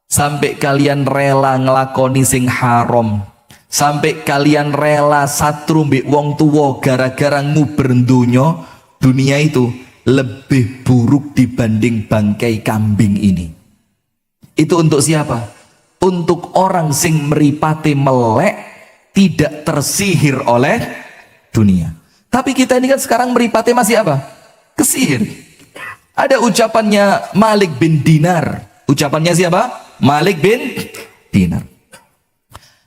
sampai kalian rela ngelakoni sing haram, sampai kalian rela satru mbek wong tuwa gara-gara nguber dunia itu lebih buruk dibanding bangkai kambing ini. Itu untuk siapa? Untuk orang sing meripate melek, tidak tersihir oleh dunia. Tapi kita ini kan sekarang meripate masih apa? Kesihir. Ada ucapannya Malik bin Dinar. Ucapannya siapa? Malik bin Dinar.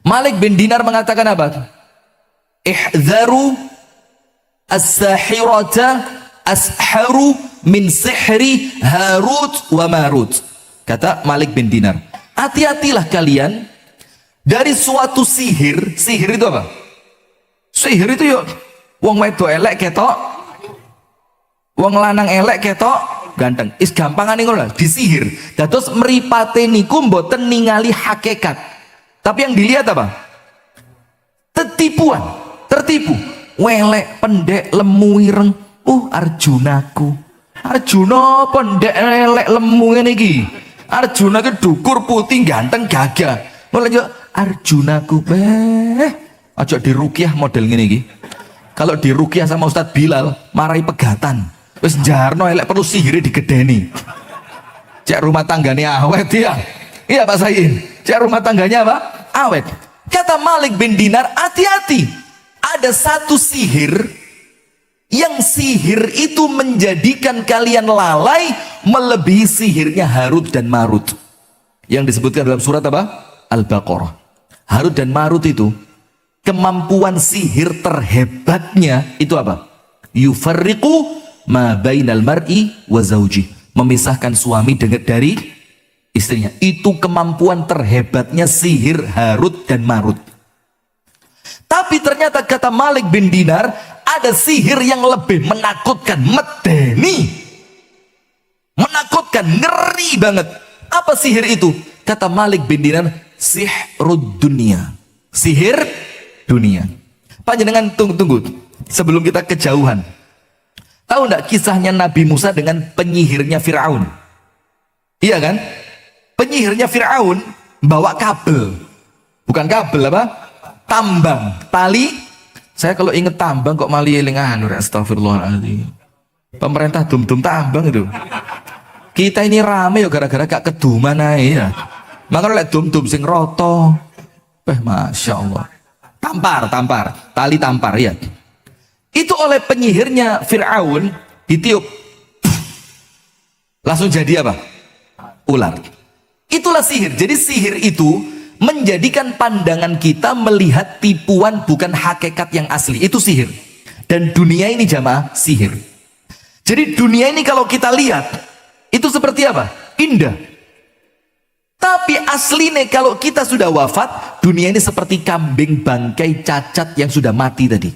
Malik bin Dinar mengatakan apa? Ihdharu as-sahirata asharu min sihri Harut wa Marut. Kata Malik bin Dinar, hati-hatilah kalian dari suatu sihir. Sihir itu apa? Sihir itu yuk wong wedok elek ketok, wong lanang elek ketok ganteng. Is gampangan ngono lah disihir. Dados mripate niku mboten ningali hakikat. Tapi yang dilihat apa? Tertipuan, tertipu. Welek, pendek, lemu ireng. Arjunaku. Arjuna pendek elek lemu ngene iki. Arjuna ke dukur putih ganteng gagah. Mulai Arjunaku aja diruqyah model ngene iki. Kalau diruqyah sama Ustadz Bilal marai pegatan. Wis jarno elek perlu sihir digedeni. Cek rumah tanggane awet ya. Iya Pak Said. Cek rumah tangganya apa? Awet. Kata Malik bin Dinar, hati-hati. Ada satu sihir yang sihir itu menjadikan kalian lalai melebihi sihirnya Harut dan Marut. Yang disebutkan dalam surat apa? Al-Baqarah. Harut dan Marut itu kemampuan sihir terhebatnya itu apa? Yufarriqu ma bainal mar'i wa zawji. Memisahkan suami dari istrinya. Itu kemampuan terhebatnya sihir Harut dan Marut. Tapi ternyata kata Malik bin Dinar, ada sihir yang lebih menakutkan, medeni, menakutkan, ngeri banget. Apa sihir itu? Kata Malik bin Dinar, sihrud dunia, sihir dunia. Panjenengan tunggu sebelum kita kejauhan. Tahu enggak kisahnya Nabi Musa dengan penyihirnya Fir'aun? Iya kan? Penyihirnya Fir'aun bawa kabel, bukan kabel apa? Tambang, tali. Saya kalau inget tambang kok malah elingan, astagfirullahaladzim. Pemerintah dum-dum tambang itu. Kita ini rame ya gara-gara gak keduman aja. Makanya lihat dum-dum sing roto. Masya Allah. Tampar, tali tampar ya. Itu oleh penyihirnya Fir'aun ditiup. Langsung jadi apa? Ular. Itulah sihir. Jadi sihir itu menjadikan pandangan kita melihat tipuan bukan hakikat yang asli. Itu sihir. Dan dunia ini jamaah sihir. Jadi dunia ini kalau kita lihat itu seperti apa? Indah. Tapi aslinya kalau kita sudah wafat, dunia ini seperti kambing bangkai cacat yang sudah mati tadi.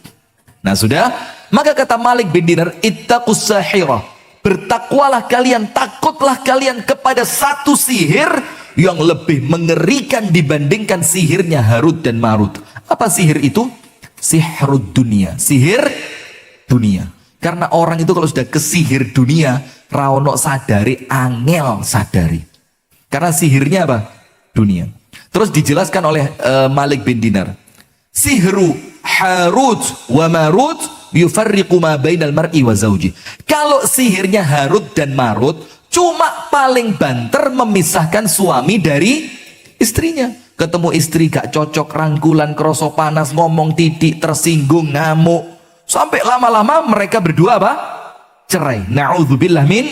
Nah sudah, maka kata Malik bin Dinar, ittaqus sahirah. Bertakwalah kalian, takutlah kalian kepada satu sihir yang lebih mengerikan dibandingkan sihirnya Harut dan Marut. Apa sihir itu? Sihrud dunia, sihir dunia. Karena orang itu kalau sudah ke sihir dunia, rawono sadari, angel sadari. Karena sihirnya apa? Dunia. Terus dijelaskan oleh Malik bin Dinar, sihru Harut wa Marut yufarriqu ma bainal mar'i wa zawji. Kalau sihirnya Harut dan Marut cuma paling banter memisahkan suami dari istrinya. Ketemu istri gak cocok, rangkulan, kerosok panas, ngomong titik, tersinggung, ngamuk. Sampai lama-lama mereka berdua apa? Cerai. Na'udzubillah min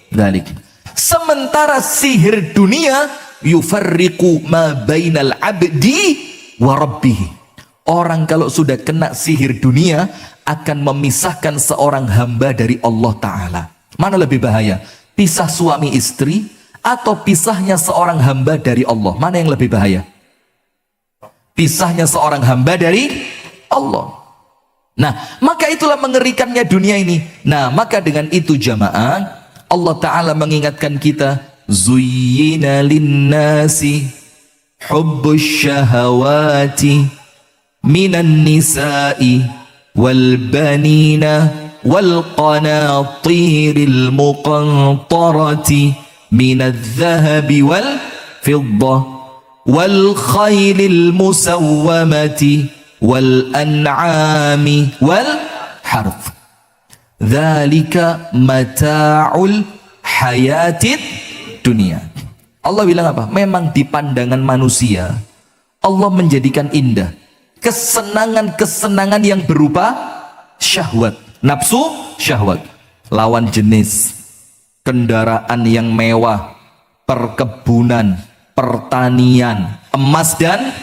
dzalik. Sementara sihir dunia yufarriqu ma bainal abdi wa rabbih. Orang kalau sudah kena sihir dunia akan memisahkan seorang hamba dari Allah Ta'ala. Mana lebih bahaya? Pisah suami istri atau pisahnya seorang hamba dari Allah? Mana yang lebih bahaya? Pisahnya seorang hamba dari Allah. Nah, maka itulah mengerikannya dunia ini. Nah, maka dengan itu jamaah, Allah Ta'ala mengingatkan kita, zuyyina linnasi hubbus syahawati minan nisa'i wal banina wal qanatiril muqantarati minadh dhahabi wal fiddah wal khailil musawwamati wal an'ami wal harth dzalika mata'ul hayatid dunia. Allah bilang apa? Memang di pandangan manusia Allah menjadikan indah kesenangan-kesenangan yang berupa syahwat, nafsu syahwat, lawan jenis, kendaraan yang mewah, perkebunan, pertanian, emas dan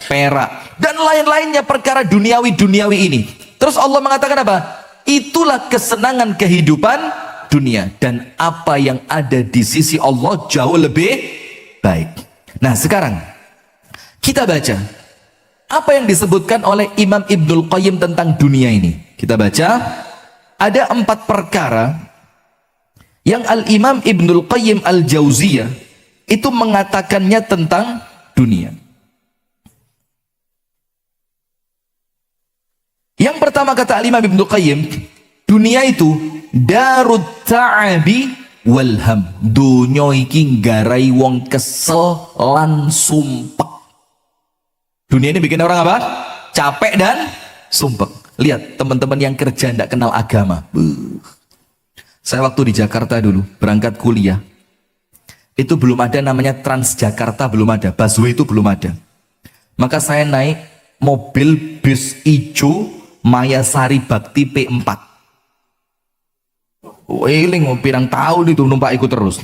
perak, dan lain-lainnya perkara duniawi-duniawi ini. Terus Allah mengatakan apa? Itulah kesenangan kehidupan dunia, dan apa yang ada di sisi Allah jauh lebih baik. Nah sekarang kita baca apa yang disebutkan oleh Imam Ibnul Qayyim tentang dunia ini. Kita baca ada 4 perkara yang Al-Imam Ibnul Qayyim Al-Jauziyah itu mengatakannya tentang dunia. Yang pertama kata Al-Imam Ibnul Qayyim, dunia itu darut ta'abi walham, dunya iki nggarai wong kesel lan sumpek. Dunia ini bikin orang apa? Capek dan sumpek. Lihat teman-teman yang kerja tidak kenal agama. Saya waktu di Jakarta dulu berangkat kuliah, itu belum ada namanya Transjakarta, belum ada, busway itu belum ada. Maka saya naik mobil bis ijo Mayasari Bakti P4. Weling mau pirang tahun itu numpak ikut terus.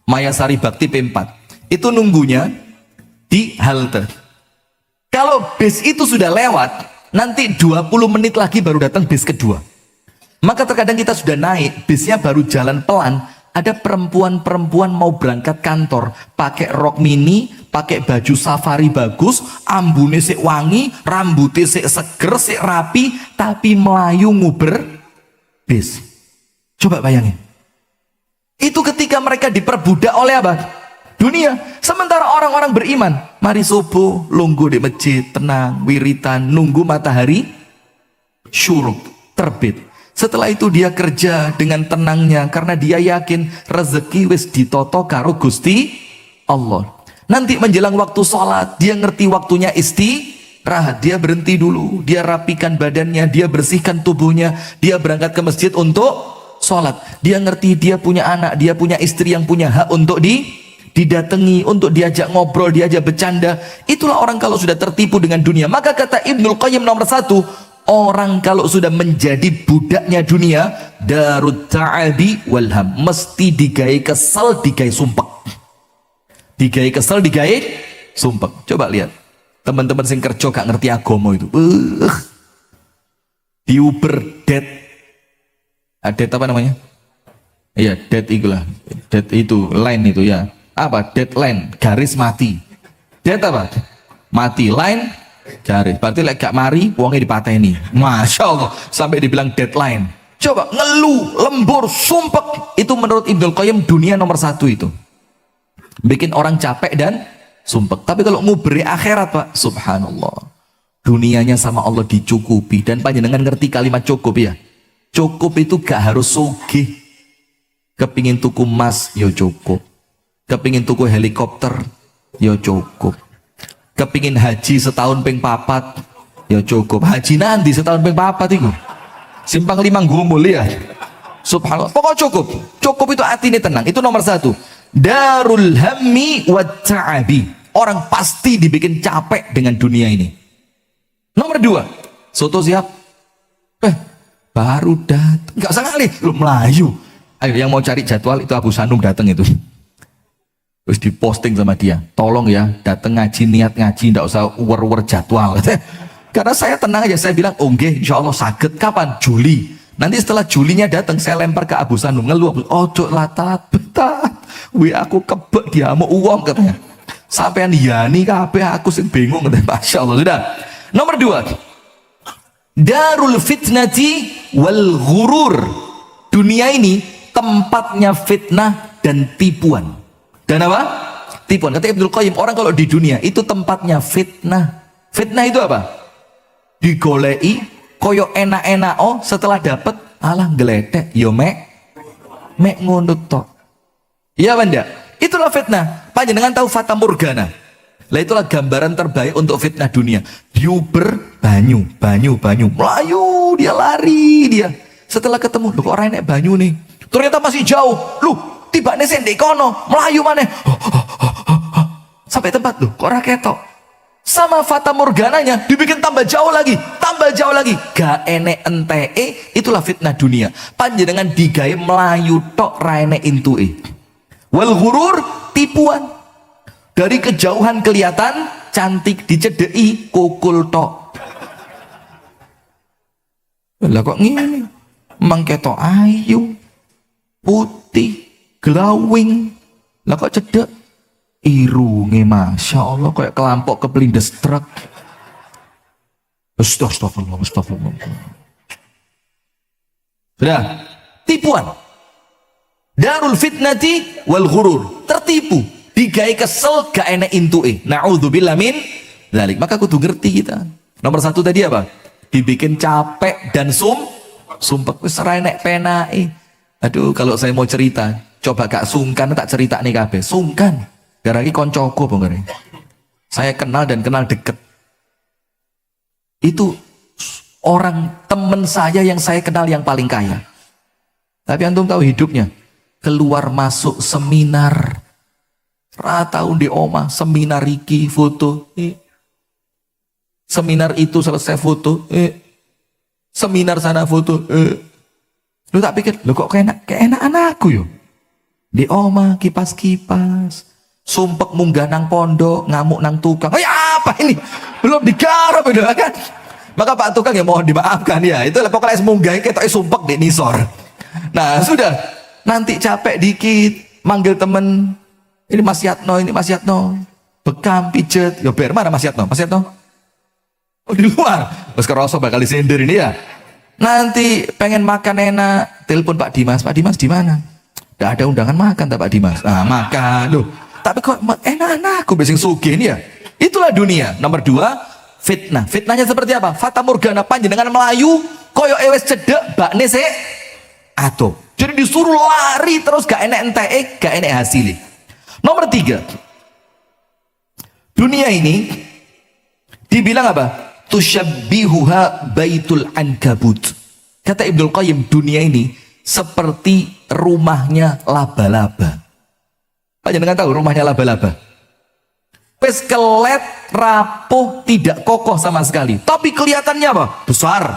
Mayasari Bakti P4. Itu nunggunya di halte. Kalau bis itu sudah lewat, nanti 20 menit lagi baru datang bis kedua. Maka terkadang kita sudah naik, bisnya baru jalan pelan, ada perempuan-perempuan mau berangkat kantor, pakai rok mini, pakai baju safari bagus, ambune sik wangi, rambutnya sik seger, sik rapi, tapi melayu nguber bis. Coba bayangin. Itu ketika mereka diperbudak oleh apa? Dunia. Sementara orang-orang beriman, mari subuh, lungguh di masjid, tenang, wiritan, nunggu matahari syuruk, terbit. Setelah itu dia kerja dengan tenangnya karena dia yakin rezeki wis ditoto karo Gusti Allah. Nanti menjelang waktu sholat, dia ngerti waktunya istirahat, dia berhenti dulu, dia rapikan badannya, dia bersihkan tubuhnya, dia berangkat ke masjid untuk sholat. Dia ngerti dia punya anak, dia punya istri yang punya hak untuk didatangi, untuk diajak ngobrol, diajak bercanda. Itulah orang kalau sudah tertipu dengan dunia. Maka kata Ibnul Qayyim nomor 1, orang kalau sudah menjadi budaknya dunia, darut ta'adi walham, mesti digai kesel, digai sumpek. Digai kesel, digai sumpek. Coba lihat teman-teman sing kerja gak ngerti agama itu, di Uber dead apa namanya? Iya, dead itulah, dead itu line itu ya. Apa? Deadline, garis mati. Dead apa? Mati, line garis. Berarti lek gak mari wongnya dipateni. Masya Allah, sampai dibilang deadline. Coba ngeluh, lembur, sumpek. Itu menurut Ibnul Qayyim dunia nomor 1 itu. Bikin orang capek dan sumpek. Tapi kalau nguberi akhirat Pak, subhanallah, dunianya sama Allah dicukupi. Dan panjenengan ngerti kalimat cukup ya? Cukup itu gak harus sugih. Kepingin tuku emas, ya cukup. Kepingin tuku helikopter, ya cukup. Kepingin haji setahun ping 4, ya cukup. Haji nanti setahun ping 4 itu simpang 5 gumul ya. Subhanallah, pokok cukup. Cukup itu hatinya tenang. Itu nomor 1. Darul hammi wa ta'abi, orang pasti dibikin capek dengan dunia ini. Nomor 2, soto siap? Baru datang, nggak usah ngalih, lu Melayu. Ayo yang mau cari jadwal itu Abu Sanum datang itu. Terus diposting sama dia, tolong ya datang ngaji, niat ngaji, nggak usah uwer-uwer jadwal. Karena saya tenang aja, saya bilang nggih, insya Allah sakit. Kapan? Juli. Nanti setelah Julinya datang, saya lempar ke Abu Sanum, ngeluh, ojo latat betat, aku kebek dia mau uang katanya. Sampean yani kabeh aku sing bingung katanya. Masya Allah. Sudah. Nomor 2, darul fitnati wal ghurur, dunia ini tempatnya fitnah dan tipuan. Dan apa? Tipuan. Kata Ibnul Qayyim, orang kalau di dunia itu tempatnya fitnah. Fitnah itu apa? Digolei koyo enak-enak, oh setelah dapat alah geletek yo mek ngono tok. Iya benda, itulah fitnah. Panjenengan tahu fata morgana? Lah itulah gambaran terbaik untuk fitnah dunia. Diuber banyu, melayu dia, lari dia. Setelah ketemu, loh kok orang enek banyu nih? Ternyata masih jauh. Loh, tiba nih sendek kono, melayu mana? Sampai tempat loh, kok ora ketok. Sama fata morgananya dibikin tambah jauh lagi. Gak enek entee, itulah fitnah dunia. Panjenengan digawe melayu tok ra enek intue. Wal ghurur, tipuan. Dari kejauhan kelihatan cantik, dicedeki kokul tok. Lah kok ngene? Emang ketok ayu, putih, glowing. Lah kok cedek? Irunge Masya Allah kayak kelampok kepelindes truk. Astagfirullah. Sudah, tipuan. Darul fitnati wal ghurur, tertipu, digawe kesel gak enek intue. Naudzubillah min dzalik. Maka kudu ngerti kita. Nomor satu tadi apa? Dibikin capek dan sumpek wis ora enek penake. Aduh, kalau saya mau cerita, coba gak sungkan tak cerita nih kabeh. Sungkan. Gara iki koncoku bongare. Saya kenal dan kenal deket. Itu orang teman saya yang saya kenal yang paling kaya. Tapi antum tahu hidupnya? Keluar masuk seminar, tahu di oma seminar iki foto, seminar itu selesai foto, seminar sana foto, lu tak pikir, lu kok kayak anakku yo, di oma kipas, sumpek munggah nang pondok, ngamuk nang tukang, apa ini, belum digarap itu kan, maka Pak Tukang ya mohon dimaafkan ya, itu pokoknya munggah kita sumpek di nisor, nah sudah. Nanti capek dikit manggil temen, ini Mas Yatno, bekam pijet, yo ber mana Mas Yatno, oh di luar, terus kerosok bakal disindir ini ya. Nanti pengen makan enak, telepon Pak Dimas di mana? Tidak ada undangan makan tak Pak Dimas? Nah makan loh, tapi kok enak aku besing sugih ini ya. Itulah dunia. Nomor dua, fitnahnya seperti apa? Fata morgana, panjenengan Melayu koyo ewes cedek bakne se atau jadi disuruh lari terus gak enek enteke, gak enek hasilnya. Nomor tiga, dunia ini dibilang apa? Tusyabbihuha baitul ankabut. Kata Ibnul Qayyim, dunia ini seperti rumahnya laba-laba. Panjenengan tahu rumahnya laba-laba? Wes kelet, rapuh, tidak kokoh sama sekali. Tapi kelihatannya apa? Besar,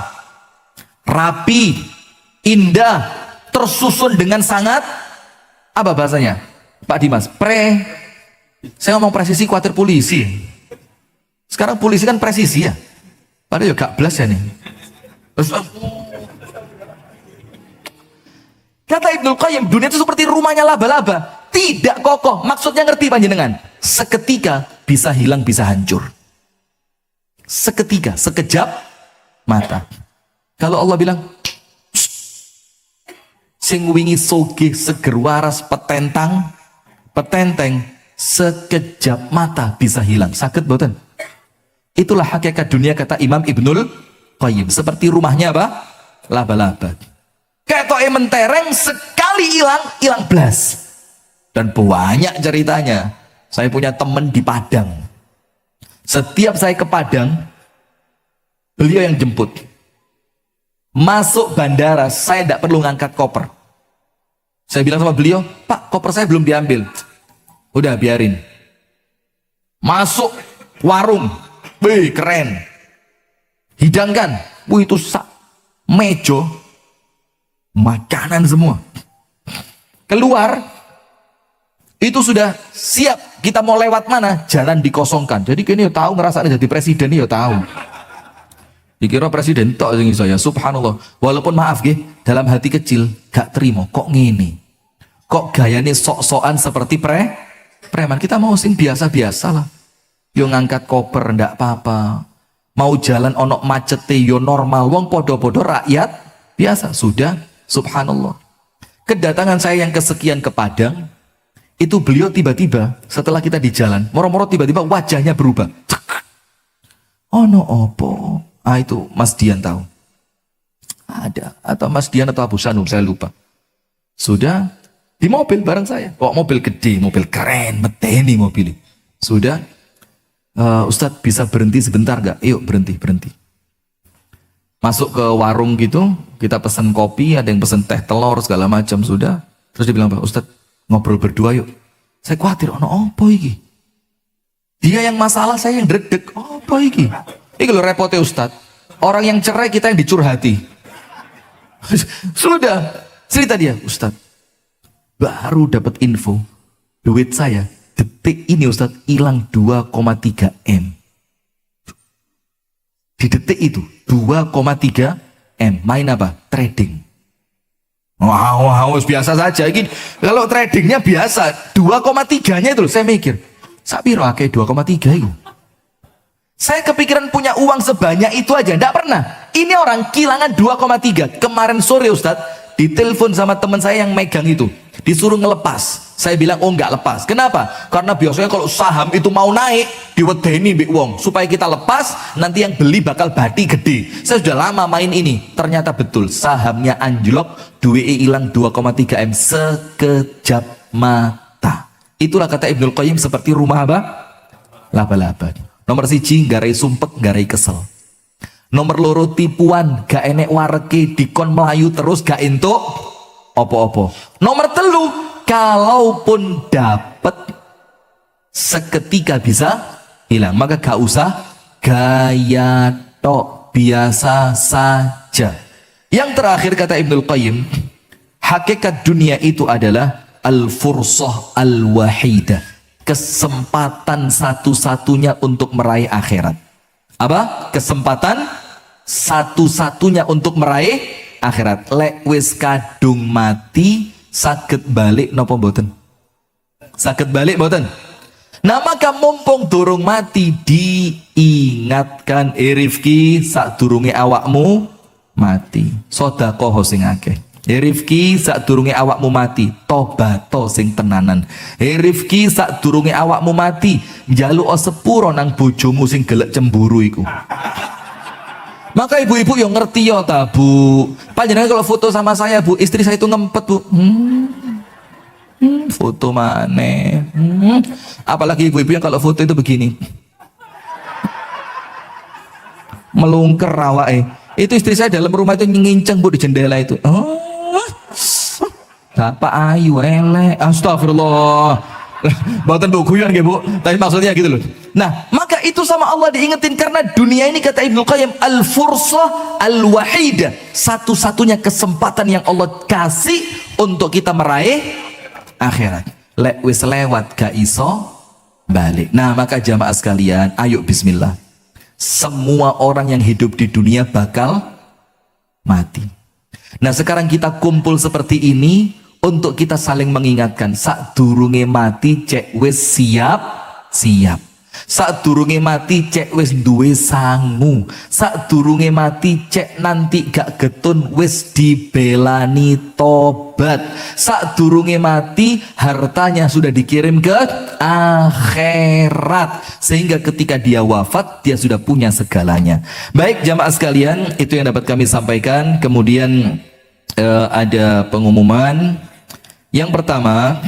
rapi, indah, tersusun dengan sangat apa bahasanya Pak Dimas? Saya ngomong presisi khawatir polisi. Sekarang polisi kan presisi ya. Padahal ya gak belas ya nih. Kata Ibnul Qayyim, dunia itu seperti rumahnya laba-laba, tidak kokoh. Maksudnya ngerti panjenengan? Seketika bisa hilang, bisa hancur. Seketika, sekejap mata. Kalau Allah bilang sing wingi sogih seger waras petenteng sekejap mata bisa hilang. Sakit boten? Itulah hakikat dunia kata Imam Ibnul Qayyim. Seperti rumahnya apa? Laba-laba. Ketoke mentereng sekali hilang blas. Dan banyak ceritanya. Saya punya teman di Padang. Setiap saya ke Padang, beliau yang jemput. Masuk bandara, saya tidak perlu ngangkat koper. Saya bilang sama beliau, Pak, koper saya belum diambil. Udah, biarin. Masuk warung, wih keren. Hidangkan, wih itu mejo, makanan semua. Keluar, itu sudah siap. Kita mau lewat mana? Jalan dikosongkan. Jadi kini tahu ngerasanya jadi presiden, ya tahu. Dikira presiden tok sing iso ya, subhanallah. Walaupun maaf nggih, dalam hati kecil gak terima kok ngene. Kok gayane sok-sokan seperti preman. Kita mau sing biasa-biasa lah. Yo ngangkat koper ndak apa-apa. Mau jalan onok macete yo normal, wong podo-podo rakyat biasa. Sudah, subhanallah. Kedatangan saya yang kesekian ke Padang, itu beliau tiba-tiba setelah kita di jalan, moro-moro tiba-tiba wajahnya berubah. Ono opo? Ah itu Mas Dian tahu. Ada. Atau Mas Dian atau Abu Sanum, saya lupa. Sudah di mobil bareng saya. Kok mobil gede, mobil keren, meteni mobil. Sudah, Ustadz bisa berhenti sebentar gak? Yuk berhenti. Masuk ke warung gitu, kita pesan kopi, ada yang pesan teh telur segala macam sudah. Terus dia bilang, Pak Ustadz ngobrol berdua yuk. Saya khawatir, ono apa iki? Dia yang masalah, saya yang dredeg. Apa iki? Ini kalau repotnya Ustadz, orang yang cerai kita yang dicurhati. Sudah, cerita dia, Ustadz baru dapat info duit saya detik ini Ustadz hilang 2,3 M. Di detik itu 2,3 M. Main apa? Trading. Wow, biasa saja. Ini kalau tradingnya biasa 2,3 nya itu saya mikir sapiro akeh 2,3 itu. Saya kepikiran punya uang sebanyak itu aja, enggak pernah. Ini orang kehilangan 2,3. Kemarin sore Ustadz ditelepon sama teman saya yang megang itu, disuruh ngelepas. Saya bilang, oh enggak lepas. Kenapa? Karena biasanya kalau saham itu mau naik, diwedeni mbek wong supaya kita lepas, nanti yang beli bakal bati gede. Saya sudah lama main ini. Ternyata betul, sahamnya anjlok, duitnya hilang 2,3 M sekejap mata. Itulah kata Ibnul Qayyim seperti rumah apa? Laba-laba. Nomor siji, garai sumpek, garai kesel. Nomor loro, tipuan, gak enek wareke, dikon melayu terus gak entuk opo-opo. Nomor telu, kalaupun dapat seketika bisa hilang, maka gak usah gaya tok, biasa saja. Yang terakhir kata Ibnul Qayyim, hakikat dunia itu adalah al-fursah al-wahidah, kesempatan satu-satunya untuk meraih akhirat. Apa? Kesempatan satu-satunya untuk meraih akhirat. Lek wis kadung mati saged balik napa mboten? Saged balik mboten? Nah maka mumpung durung mati diingatkan Rifki sadurunge awakmu mati sedekah sing akeh. Rifki sadurunge awakmu mati tobato sing tenanan. Rifki sadurunge awakmu mati njaluk sepuro nang bojomu sing gelek cemburu iku. Maka ibu-ibu yang ngerti ya ta Bu. Panjenengan kalau foto sama saya Bu, istri saya itu ngempet Bu. Foto maneh. Apalagi ibu-ibu yang kalau foto itu begini. Melungker awake. Itu istri saya dalam rumah itu nginceng Bu di jendela itu. Bapak ayu elek, astagfirullah. Mboten Bu guyon nggih Bu, tapi maksudnya gitu loh. Nah, maka itu sama Allah diingetin karena dunia ini kata Ibnu Qayyim al-fursah al-wahidah, satu-satunya kesempatan yang Allah kasih untuk kita meraih akhirat. Lek wis lewat gak iso balik. Nah, maka jamaah sekalian, ayo bismillah. Semua orang yang hidup di dunia bakal mati. Nah, sekarang kita kumpul seperti ini untuk kita saling mengingatkan, sadurunge mati cek wis siap. Sadurunge mati cek wis duwe sangu. Sadurunge mati cek nanti gak getun wis dibelani tobat. Sadurunge mati hartanya sudah dikirim ke akhirat, sehingga ketika dia wafat dia sudah punya segalanya. Baik jamaah sekalian, itu yang dapat kami sampaikan. Kemudian ada pengumuman. Yang pertama,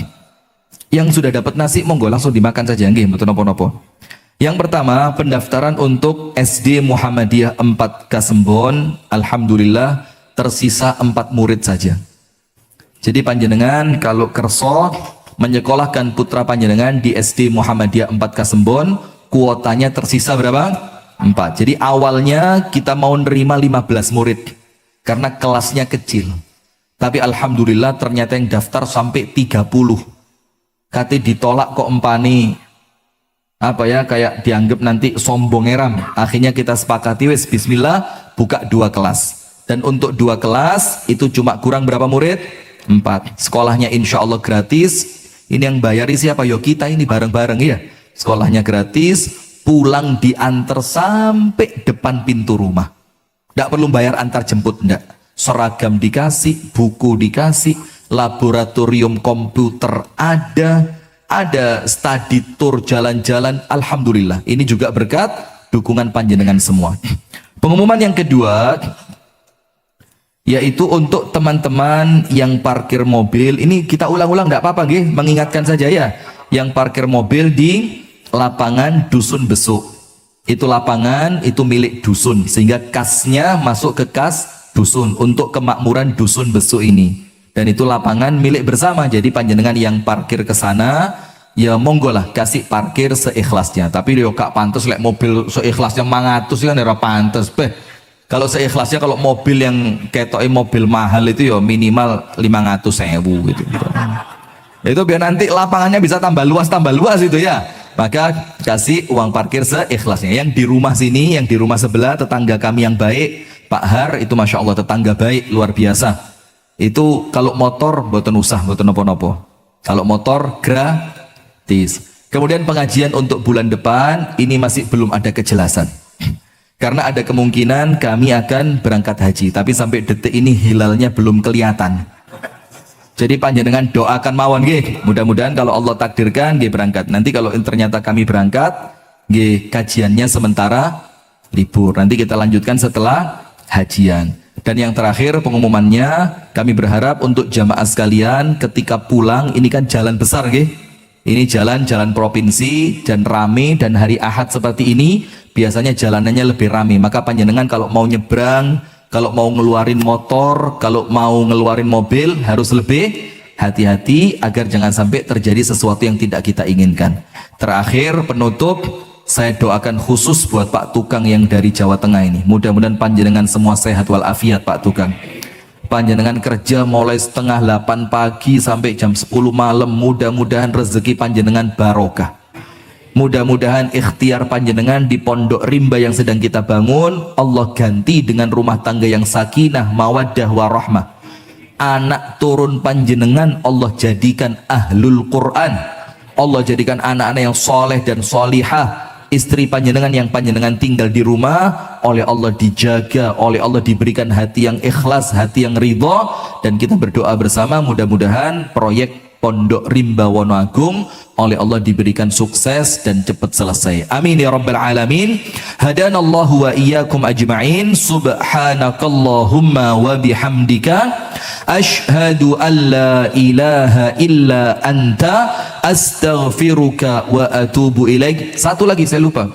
yang sudah dapat nasi monggo langsung dimakan saja nggih mboten napa-napa. Yang pertama, pendaftaran untuk SD Muhammadiyah 4 Kasembon, alhamdulillah tersisa 4 murid saja. Jadi panjenengan kalau kerso menyekolahkan putra panjenengan di SD Muhammadiyah 4 Kasembon, kuotanya tersisa berapa? 4. Jadi awalnya kita mau nerima 15 murid karena kelasnya kecil. Tapi alhamdulillah ternyata yang daftar sampai 30. Kati ditolak kok empani apa ya, kayak dianggap nanti sombong eram. Akhirnya kita sepakati wes bismillah buka 2 kelas. Dan untuk 2 kelas itu cuma kurang berapa murid? 4. Sekolahnya insya Allah gratis. Ini yang bayari siapa? Yo kita ini bareng-bareng ya. Sekolahnya gratis, pulang diantar sampai depan pintu rumah. Tidak perlu bayar antar jemput, enggak. Seragam dikasih, buku dikasih, laboratorium komputer ada study tour jalan-jalan. Alhamdulillah, ini juga berkat dukungan panjenengan semua. Pengumuman yang kedua, yaitu untuk teman-teman yang parkir mobil. Ini kita ulang-ulang tidak apa-apa nggih, mengingatkan saja ya, yang parkir mobil di lapangan Dusun Besuk. Itu lapangan itu milik dusun, sehingga kasnya masuk ke kas dusun untuk kemakmuran Dusun Besuk ini. Dan itu lapangan milik bersama, jadi panjenengan yang parkir ke sana ya monggo lah kasih parkir seikhlasnya. Tapi yo gak pantes lek mobil seikhlasnya 500 kan ora pantes. Kalau seikhlasnya, kalau mobil yang ketoknya mobil mahal itu ya minimal 500.000 gitu. Itu biar nanti lapangannya bisa tambah luas itu ya. Maka kasih uang parkir seikhlasnya. Yang di rumah sini, yang di rumah sebelah, tetangga kami yang baik, Pak Har, itu Masya Allah tetangga baik, luar biasa. Itu kalau motor boten usah, boten nopo-nopo. Kalau motor gratis. Kemudian pengajian untuk bulan depan, ini masih belum ada kejelasan. Karena ada kemungkinan kami akan berangkat haji, tapi sampai detik ini hilalnya belum kelihatan. Jadi panjenengan doakan mawon nggih. Mudah-mudahan kalau Allah takdirkan nggih berangkat. Nanti kalau ternyata kami berangkat, nggih kajiannya sementara libur. Nanti kita lanjutkan setelah hajian. Dan yang terakhir pengumumannya, kami berharap untuk jamaah sekalian ketika pulang, ini kan jalan besar nggih. Ini jalan provinsi dan rame, dan hari Ahad seperti ini biasanya jalanannya lebih rame. Maka panjenengan kalau mau nyebrang, kalau mau ngeluarin motor, kalau mau ngeluarin mobil harus lebih hati-hati agar jangan sampai terjadi sesuatu yang tidak kita inginkan. Terakhir penutup, saya doakan khusus buat Pak Tukang yang dari Jawa Tengah ini. Mudah-mudahan panjenengan semua sehat walafiat Pak Tukang. Panjenengan kerja mulai setengah 8 pagi sampai jam 10 malam. Mudah-mudahan rezeki panjenengan barokah. Mudah-mudahan ikhtiar panjenengan di pondok rimba yang sedang kita bangun, Allah ganti dengan rumah tangga yang sakinah, mawaddah, warahmah. Anak turun panjenengan Allah jadikan ahlul Quran. Allah jadikan anak-anak yang soleh dan solihah. Istri panjenengan yang panjenengan tinggal di rumah oleh Allah dijaga, oleh Allah diberikan hati yang ikhlas, hati yang ridho. Dan kita berdoa bersama mudah-mudahan proyek Pondok Rimba Wonoagung oleh Allah diberikan sukses dan cepat selesai. Amin ya rabbal alamin. Hadanallahu wa iyyakum ajma'in. Subhanakallahumma wa bihamdika asyhadu an la ilaha illa anta astaghfiruka wa atubu ilaik. Satu lagi saya lupa.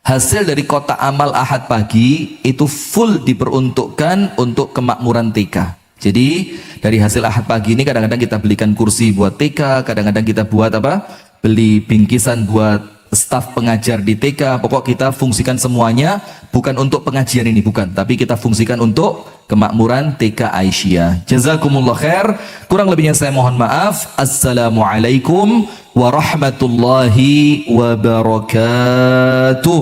Hasil dari kotak amal Ahad pagi itu full diperuntukkan untuk kemakmuran TK. Jadi dari hasil Ahad pagi ini kadang-kadang kita belikan kursi buat TK, kadang-kadang kita buat apa? Beli bingkisan buat staf pengajar di TK. Pokok kita fungsikan semuanya bukan untuk pengajian ini, bukan, tapi kita fungsikan untuk kemakmuran TK Aisyah. Jazakumullah khair. Kurang lebihnya saya mohon maaf. Assalamualaikum warahmatullahi wabarakatuh.